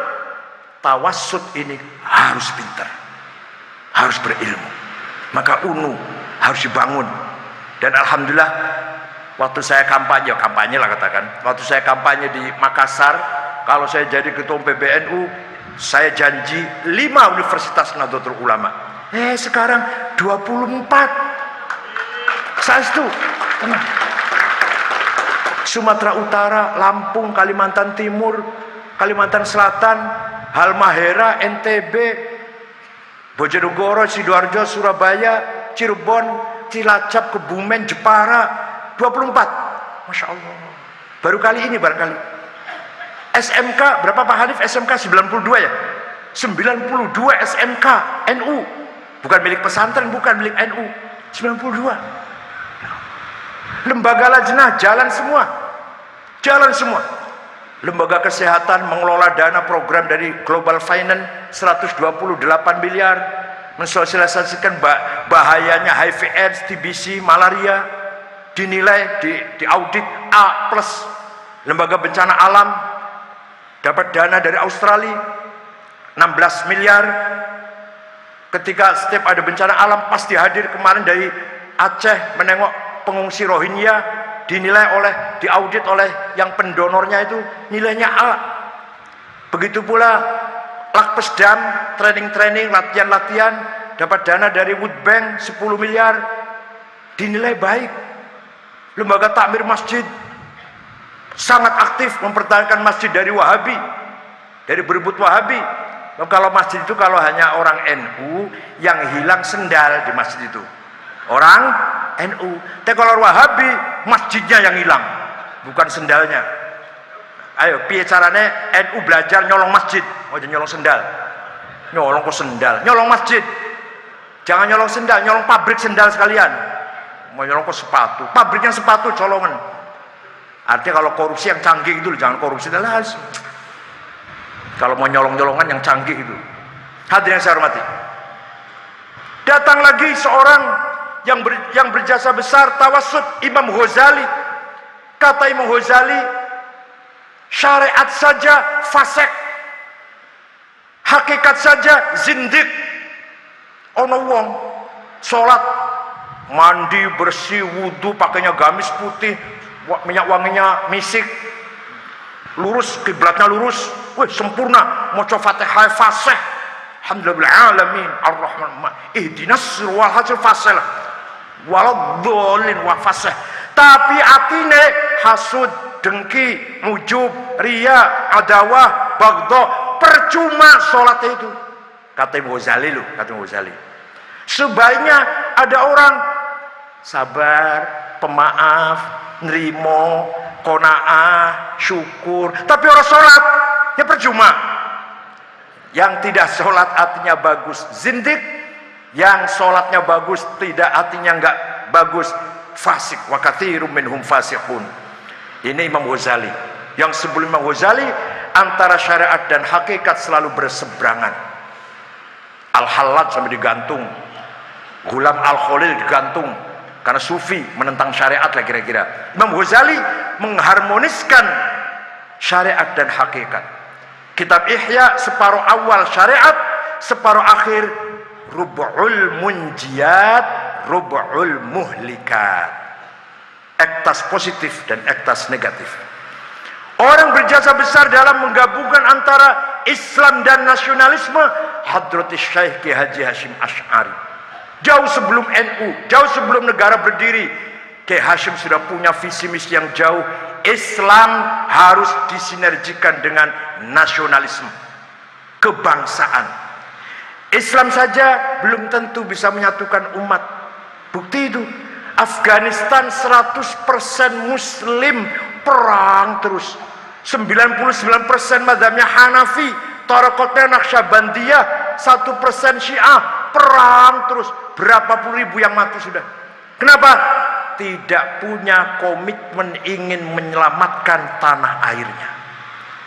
Tawassut ini harus pinter, harus berilmu. Maka UNU harus dibangun. Dan alhamdulillah waktu saya kampanye lah katakan, waktu saya kampanye di Makassar, kalau saya jadi ketua PBNU, saya janji 5 Universitas Nahdlatul Ulama. Sekarang 24. Saya itu Sumatera Utara, Lampung, Kalimantan Timur, Kalimantan Selatan, Halmahera, NTB, Bojonegoro, Sidoarjo, Surabaya, Cirebon, Cilacap, Kebumen, Jepara, 24. Masya Allah. Baru kali ini barangkali. SMK berapa Pak Hanif? SMK 92 ya? 92 SMK NU. Bukan milik pesantren, bukan milik NU. 92. Lembaga lajnah jalan semua. Jalan semua. Lembaga kesehatan mengelola dana program dari Global Finance 128 miliar, mensosialisasikan bahayanya HIV AIDS, TBC, malaria, dinilai di audit A+. Lembaga bencana alam dapat dana dari Australia 16 miliar. Ketika setiap ada bencana alam pasti hadir. Kemarin dari Aceh menengok pengungsi Rohingya, dinilai diaudit oleh yang pendonornya itu nilainya A. Begitu pula Lakpesdam, training, latihan, dapat dana dari World Bank 10 miliar, dinilai baik. Lembaga takmir masjid sangat aktif mempertahankan masjid dari Wahabi, dari berebut Wahabi. Kalau masjid itu kalau hanya orang NU yang hilang sendal di masjid itu, orang NU. Tapi kalau Wahabi masjidnya yang hilang, bukan sendalnya. Ayo, piye carane NU belajar nyolong masjid? Oh, nyolong sendal. Nyolong kok sendal? Nyolong masjid. Jangan nyolong sendal, nyolong pabrik sendal sekalian. Mau nyolong kok sepatu? Pabriknya sepatu colongan. Artinya kalau korupsi yang canggih itu, jangan korupsi jelas. Kalau mau nyolong-nyolongan yang canggih itu. Hadirin yang saya hormati. Datang lagi seorang yang berjasa besar, tawassut, Imam Ghazali. Kata Imam Ghazali, syariat saja fasik, hakikat saja zindik. Ono wong sholat, mandi, bersih, wudu, pakainya gamis putih, minyak wanginya misik, lurus, kiblatnya lurus, sempurna, maca Fatihah fasih, alhamdulillah alamin, ar-rahman, ihdinas sirwal hasil fasih, waladhdallin wa fasih. Tapi atine hasud, dengki, mujub, riya, adawah, baghdha, percuma sholat itu. Kata Imam Ghazali loh, kata Imam Ghazali. Sebaiknya ada orang sabar, pemaaf, nerimo, qanaah, syukur, tapi orang sholat ya percuma. Yang tidak sholat artinya bagus zindik, yang sholatnya bagus tidak artinya enggak bagus fasik. Wa katsirum minhum fasiqun. Ini Imam Ghazali. Yang sebelum Imam Ghazali, antara syariat dan hakikat selalu berseberangan. Al-Hallaj sampai digantung, Ghulam Al-Khalil digantung karena sufi, menentang syariat lah kira-kira. Imam Ghazali mengharmoniskan syariat dan hakikat. Kitab Ihya separuh awal syariat, separuh akhir rub'ul munjiyat, rub'ul muhlikat. Ektas positif dan ektas negatif. Orang berjasa besar dalam menggabungkan antara Islam dan nasionalisme, Hadratus Syekh Ki Haji Hashim Asy'ari. Jauh sebelum NU, jauh sebelum negara berdiri, Ki Hashim sudah punya visi misi yang jauh. Islam harus disinergikan dengan nasionalisme, kebangsaan. Islam saja belum tentu bisa menyatukan umat. Bukti itu, Afghanistan 100% Muslim, perang terus. 99% mazhabnya Hanafi, tarekatnya Naqsyabandiyah, 1% Syiah, perang terus. Berapa puluh ribu yang mati sudah. Kenapa? Tidak punya komitmen ingin menyelamatkan tanah airnya.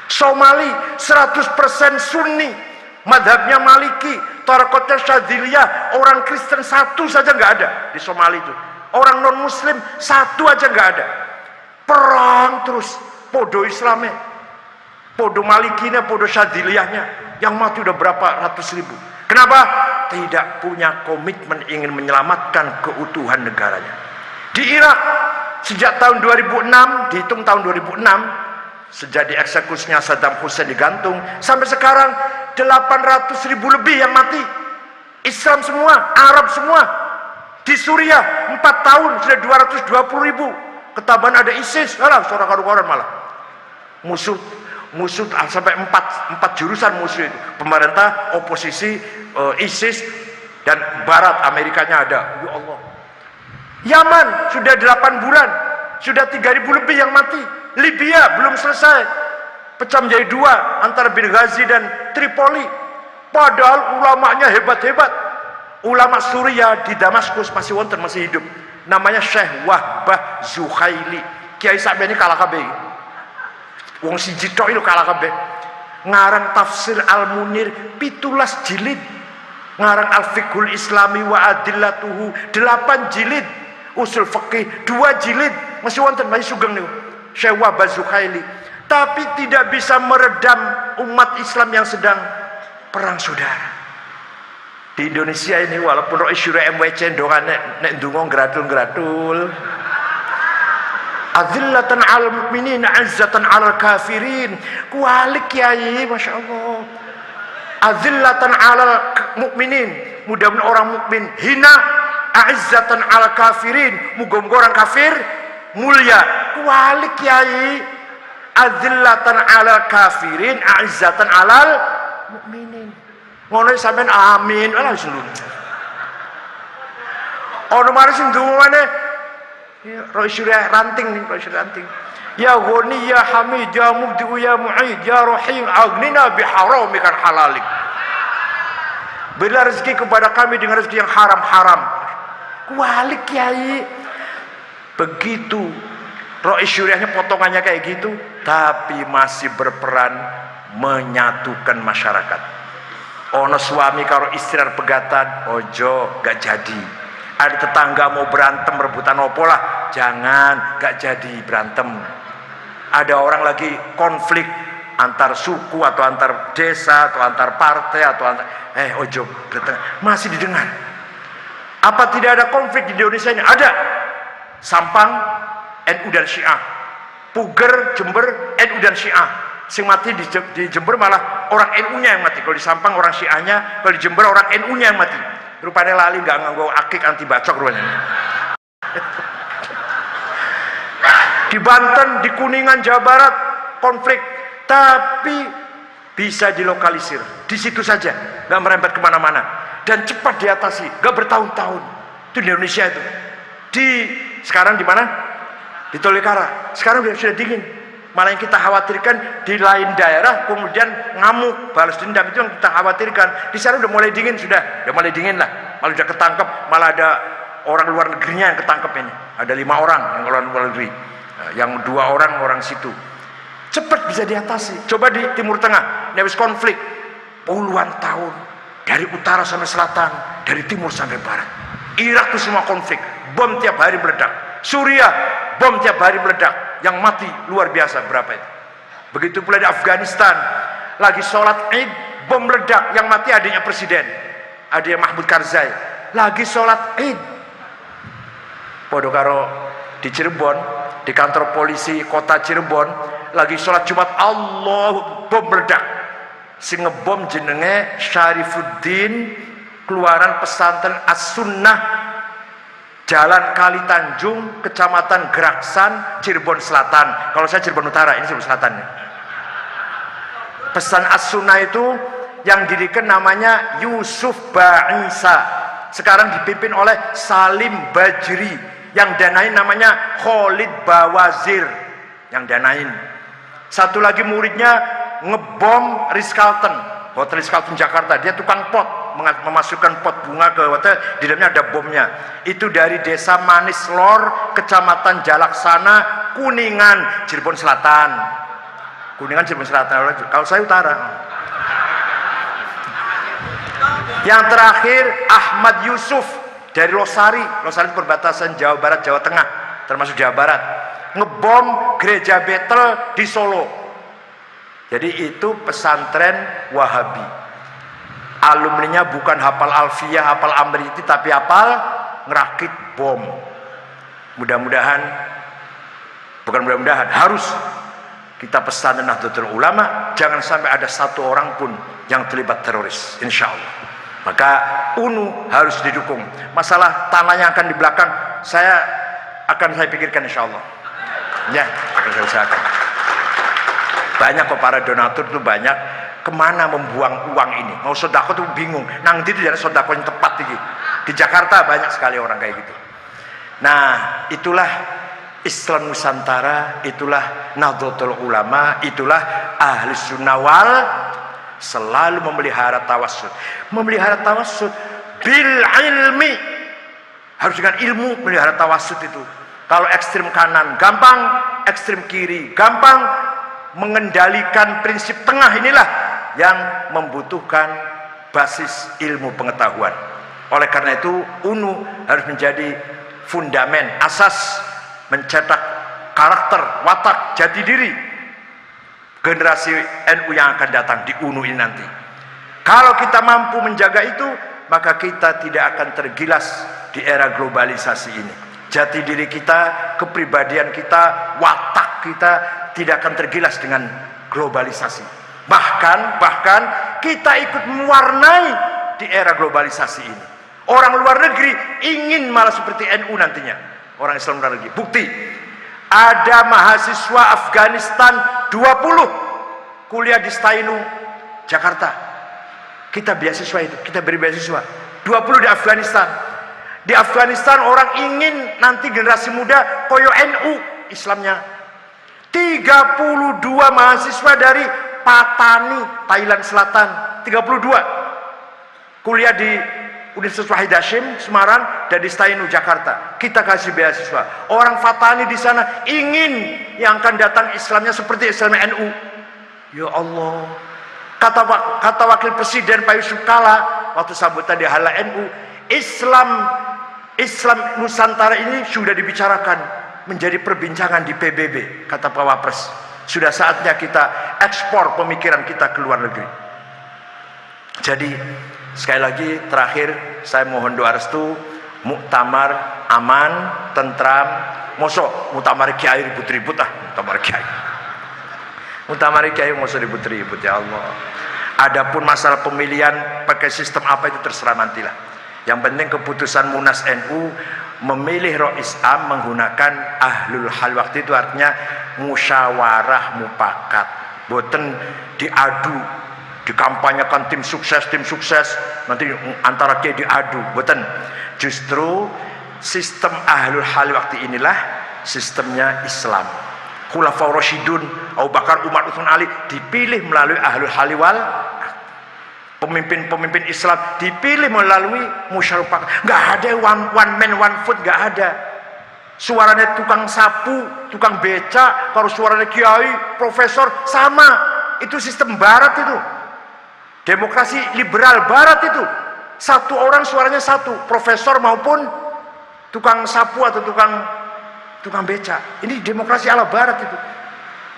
Somali 100% Sunni, mazhabnya Maliki, tarekatnya Syadziliyah, orang Kristen satu saja nggak ada di Somali itu. Orang non Muslim satu aja nggak ada. Perang terus. Podo Islamnya, podo Malikinya, podo Syadziliyahnya, yang mati udah berapa ratus ribu. Kenapa? Tidak punya komitmen ingin menyelamatkan keutuhan negaranya. Di Irak sejak tahun 2006, dihitung tahun 2006, sejak dieksekusinya Saddam Hussein digantung, sampai sekarang 800 ribu lebih yang mati. Islam semua, Arab semua. Di Suriah 4 tahun sudah 220 ribu. Ketaban ada ISIS, alah seorang karu-karuan malah. Musuh sampai 4 jurusan musuh itu. Pemerintah, oposisi, ISIS, dan Barat, Amerikanya ada. Ya Allah. Yaman sudah 8 bulan, sudah 3.000 lebih yang mati. Libya belum selesai. pecah menjadi dua antara Benghazi dan Tripoli. Padahal ulamanya hebat-hebat. Ulama Suriah di Damaskus masih wonten, masih hidup. Namanya Syekh Wahbah Zuhaili. Kiai sakmene kalah kabeh. Wong siji tok itu kalah kabeh. Ngarang tafsir Al-Munir 17 jilid. Ngarang Al-Fiqhul Islami wa Adillatuhu 8 jilid. Usul Fiqih 2 jilid. Masih wonten, masih sugeng niku. Syekh Wahbah Zuhaili. Tapi tidak bisa meredam umat Islam yang sedang perang saudara. Di Indonesia ini walaupun roh isyura MWC ndongan nek ndonga gratul-gratul. Azillatan 'alal mu'minin, 'izzatan 'alal kafirin. Kualik kiai, Masya Allah. Azillatan 'alal mu'minin, mudah-mudahan orang mukmin hina, 'izzatan 'alal kafirin, muga-muga orang kafir mulia. Kualik kiai. Azillatan 'alal kafirin, 'izzatan 'alal mu'minin. Ngono sampean amin ala seluruh. Ono mari sing ndungane ya roh syurah ranting nih, roh syurah ranting. Ya Ghani ya Hamid ya Mubdi ya Mu'id ya Rahim aghnina biharamikal halalik. Berilah rezeki kepada kami dengan rezeki yang haram-haram. Kualik kiai. Begitu roh syurahnya potongannya kayak gitu, tapi masih berperan menyatukan masyarakat. Ono suami karo istri pegatan, ojo gak jadi. Ada tetangga mau berantem rebutan opo lah, jangan, gak jadi berantem. Ada orang lagi konflik antar suku atau antar desa atau antar partai atau antar ojo masih didengar. Apa tidak ada konflik di Indonesia ini? Ada. Sampang NU dan Syiah, Puger Jember NU dan Syiah. Sing mati di Jember malah orang NU-nya yang mati. Kalau di Sampang orang Syiahnya, kalau di Jember orang NU-nya yang mati. Rupanya lali nggak nganggo akik anti bacok rupanya. Di Banten, di Kuningan, Jawa Barat konflik, tapi bisa dilokalisir di situ saja, nggak merembet kemana-mana dan cepat diatasi, nggak bertahun-tahun. Itu di Indonesia itu. Sekarang di mana? Di Tolikara. Sekarang sudah dingin. Malah yang kita khawatirkan di lain daerah kemudian ngamuk balas dendam, itu yang kita khawatirkan. Di sana udah mulai dingin, sudah mulai dingin lah. Malah udah ketangkep, malah ada orang luar negerinya yang ketangkep ini. Ada 5 orang yang luar negeri, yang 2 orang situ. Cepat bisa diatasi. Coba di Timur Tengah, habis konflik puluhan tahun, dari utara sampai selatan, dari timur sampai barat. Irak itu semua konflik, bom tiap hari meledak. Suriah, bom tiap hari meledak. Yang mati luar biasa berapa itu. Begitu pula di Afghanistan, lagi sholat Id, bom meledak, yang mati adiknya presiden, adiknya Mahmud Karzai, lagi sholat Id. Podo karo di Cirebon, di kantor polisi kota Cirebon, lagi sholat Jumat, Allah, bom meledak. Sing ngebom jenenge Syarifuddin, keluaran pesantren As-Sunnah, Jalan Kali Tanjung, Kecamatan Geraksan, Cirebon Selatan. Kalau saya Cirebon Utara, ini Cirebon Selatan. Pesan As-Sunnah itu yang didirikan namanya Yusuf Ba'isa. Sekarang dipimpin oleh Salim Bajri. Yang danain namanya Khalid Bawazir. Yang danain. Satu lagi muridnya ngebom Ritz-Carlton, Hotel Ritz-Carlton Jakarta. Dia tukang pot, memasukkan pot bunga ke hotel, di dalamnya ada bomnya. Itu dari desa Manis Lor, Kecamatan Jalaksana, Kuningan, Cirebon Selatan. Kuningan, Cirebon Selatan. Kalau saya utara. Yang terakhir Ahmad Yusuf dari Losari. Losari itu perbatasan Jawa Barat, Jawa Tengah, termasuk Jawa Barat. Ngebom gereja Betel di Solo. Jadi itu pesantren Wahabi. Alumninya bukan hafal alfiyah, hafal amriti, tapi hafal ngerakit bom. Mudah-mudahan, bukan mudah-mudahan, harus kita pesan Nahdlatul Ulama, jangan sampai ada satu orang pun yang terlibat teroris, insya Allah. Maka UNU harus didukung. Masalah tanah yang akan di belakang, saya pikirkan insya Allah. Ya, akan saya usahakan. Banyak kok para donatur itu banyak. Kemana membuang uang ini? Mau sodako tuh bingung. Nang itu jadi sodako yang tepat ini. Di Jakarta banyak sekali orang kayak gitu. Nah, itulah Islam Nusantara, itulah Nahdlatul Ulama, itulah Ahli Sunnah wal selalu memelihara tawassut. Memelihara tawassut bil ilmi, harus dengan ilmu memelihara tawassut itu. Kalau ekstrem kanan gampang, ekstrem kiri gampang, mengendalikan prinsip tengah inilah yang membutuhkan basis ilmu pengetahuan. Oleh karena itu UNU harus menjadi fundamen, asas mencetak karakter, watak, jati diri generasi NU yang akan datang di UNU ini nanti. Kalau kita mampu menjaga itu, maka kita tidak akan tergilas di era globalisasi ini. Jati diri kita, kepribadian kita, watak kita tidak akan tergilas dengan globalisasi. Bahkan kita ikut mewarnai di era globalisasi ini. Orang luar negeri ingin malah seperti NU nantinya. Orang Islam luar negeri. Bukti, ada mahasiswa Afghanistan 20 kuliah di Stainu, Jakarta. Kita beasiswa itu, kita beri beasiswa 20 di Afghanistan. Di Afghanistan orang ingin nanti generasi muda koyo NU Islamnya. 32 mahasiswa dari Patani, Thailand Selatan, 32 kuliah di Universitas Wahid Hasyim Semarang dan di Stainu Jakarta. Kita kasih beasiswa. Orang Fatani di sana ingin yang akan datang Islamnya seperti Islam NU. Ya Allah. Kata Wakil Presiden Pak Yusuf Kala waktu sambutan di Hala NU, Islam Nusantara ini sudah dibicarakan menjadi perbincangan di PBB, kata Pak Wapres. Sudah saatnya kita ekspor pemikiran kita ke luar negeri. Jadi sekali lagi terakhir saya mohon doa restu, muktamar aman, tentram. Mosok muktamar kiai ribut-ribut muktamar kiai mosok ribut-ribut, ya Allah. Adapun masalah pemilihan pakai sistem apa itu terserah nantilah. Yang penting keputusan Munas NU memilih Rois Am menggunakan ahlul hal waktu, itu artinya musyawarah mufakat, boten diadu, dikampanyekan tim sukses nanti antara kiai diadu, boten. Justru sistem ahlul hal waktu inilah sistemnya Islam. Khulafaur Rasyidun Abu Bakar, Umar, Utsman, Ali dipilih melalui ahlul hal wal, pemimpin Islam dipilih melalui musyawarah. Nggak ada one man one vote, nggak ada. Suaranya tukang sapu, tukang beca, kalau suaranya kiai, profesor sama. Itu sistem barat itu. Demokrasi liberal barat itu. Satu orang suaranya satu, profesor maupun tukang sapu atau tukang beca. Ini demokrasi ala barat itu.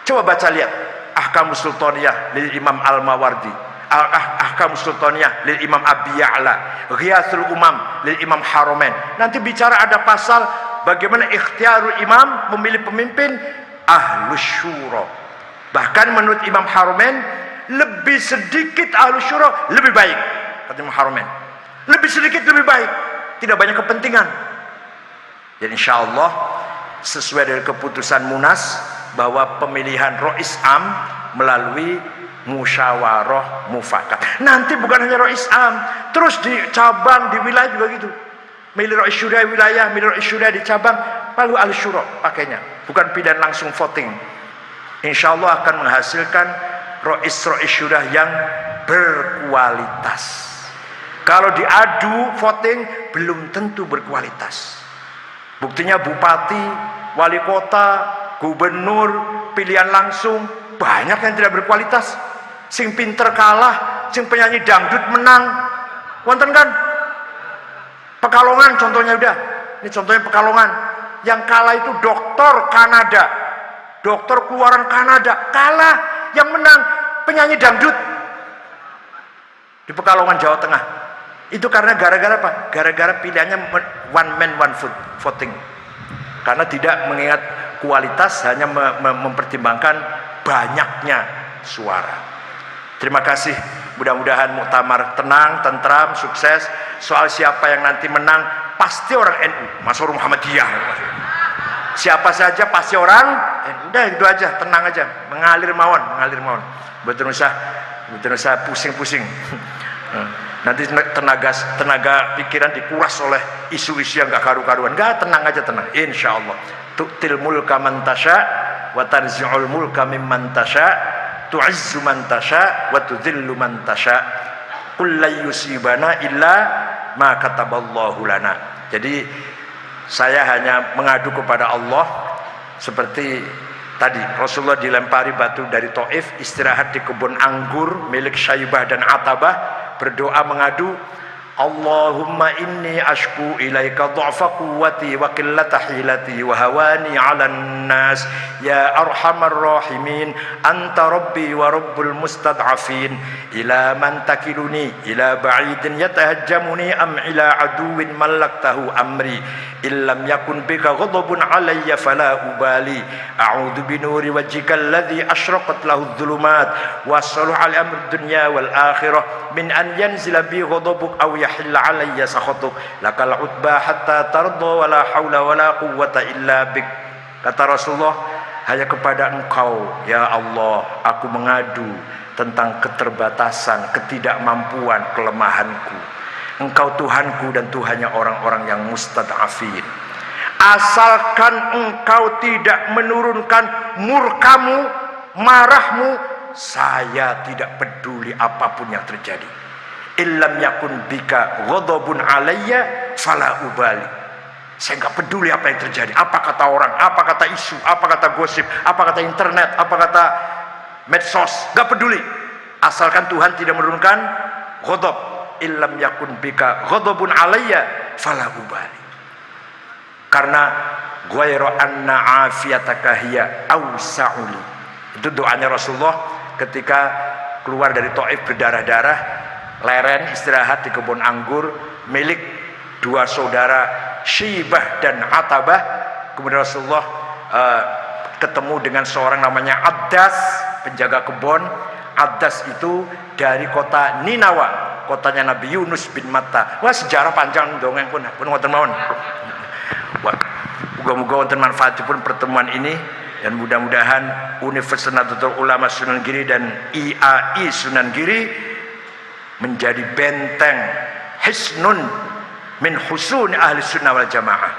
Coba baca lihat Ahkamus Sultaniyah lil Imam Al-Mawardi, Ahkamus Sultaniyah lil Imam Abi Ya'la, Ghiyathul Umam lil Imam Haromen. Nanti bicara ada pasal bagaimana ikhtiarul imam, memilih pemimpin ahlus syura. Bahkan menurut Imam Haromen, lebih sedikit ahlus syura lebih baik, kata Imam Haromen. Lebih sedikit lebih baik, tidak banyak kepentingan. Dan insya Allah sesuai dengan keputusan Munas bahwa pemilihan Rois Am melalui musyawarah mufakat. Nanti bukan hanya Rois Am, terus di cabang, di wilayah juga gitu. Milih Rois Syura wilayah, milih Rois Syura di cabang, lalu ahli syura pakainya. Bukan pilihan langsung voting. Insya Allah akan menghasilkan Rois Syura yang berkualitas. Kalau diadu voting belum tentu berkualitas. Buktinya bupati, wali kota, gubernur, pilihan langsung banyak yang tidak berkualitas. Sing pinter kalah, sing penyanyi dangdut menang. Wonten kan? Pekalongan contohnya udah. Ini contohnya Pekalongan. Yang kalah itu dokter Kanada. Dokter keluaran Kanada kalah, yang menang penyanyi dangdut di Pekalongan, Jawa Tengah. Itu karena gara-gara apa? Gara-gara pilihannya one man one voting. Karena tidak mengingat kualitas, hanya mempertimbangkan banyaknya suara. Terima kasih. Mudah-mudahan muktamar tenang, tentram, sukses. Soal siapa yang nanti menang, pasti orang NU, Masyur Muhammadiyah. Siapa saja pasti orang NU. Udah itu aja, tenang aja, mengalir mawon. Betul usah pusing-pusing. Nanti tenaga pikiran dikuras oleh isu-isu yang gak karu-karuan. Tenang aja, tenang, insya Allah. tu'til mulka man tasya wa tarzi'ul mulka mimman tasya tu'izzu man tasya wa tudhillu man tasya qul la yusibana illa ma kataballahu lana. Jadi saya hanya mengadu kepada Allah seperti tadi Rasulullah dilempari batu dari Taif, istirahat di kebun anggur milik Syaibah dan Atabah, berdoa mengadu, Allahumma inni ashku ilaika dha'fa quwwati wa qillata hilati wa hawani 'alan nas ya arhamar rahimin anta rabbi wa rabbul mustad'afin ila man takiluni ila ba'idin yatahajjamuni am ila aduwin mallaktahu amri illam yakun bika ghadabun alayya fala ubali a'udzu binuri wajhika alladhi ashraqat lahu adh-dhulumat wa salaha al-amr ad-dunya wal akhirah min an yanzila bi ghadabuk aw yahilla alayya sakhatuk lakal utba hatta tarda wala haula wala quwwata illa bik. Kata Rasulullah, hanya kepada Engkau ya Allah aku mengadu tentang keterbatasan, ketidakmampuan, kelemahanku. Engkau Tuhanku dan Tuhannya orang-orang yang mustad'afin. Asalkan Engkau tidak menurunkan murkamu, marahmu, saya tidak peduli apapun yang terjadi. Illam yakun bika ghadabun alayya fala ubali. Saya nggak peduli apa yang terjadi, apa kata orang, apa kata isu, apa kata gosip, apa kata internet, apa kata medsos, nggak peduli. Asalkan Tuhan tidak menurunkan ghadab. Illam yakun bika ghadabun alayya fala ubali. Karena ghayra anna afiyataka hiya awsa'uli. Itu doanya Rasulullah ketika keluar dari Taif berdarah-darah, leren istirahat di kebun anggur milik dua saudara Syaibah dan Atabah. Kemudian Rasulullah ketemu dengan seorang namanya Addas, penjaga kebun. Addas itu dari kota Ninawa, kotanya Nabi Yunus bin Matta. Wah, sejarah panjang dongeng pun wonten mawon. Muga-muga wonten manfaatipun pertemuan ini, dan mudah-mudahan Universitas Nahdlatul Ulama Sunan Giri dan IAI Sunan Giri menjadi benteng hisnun min husuni ahli sunnah wal jamaah.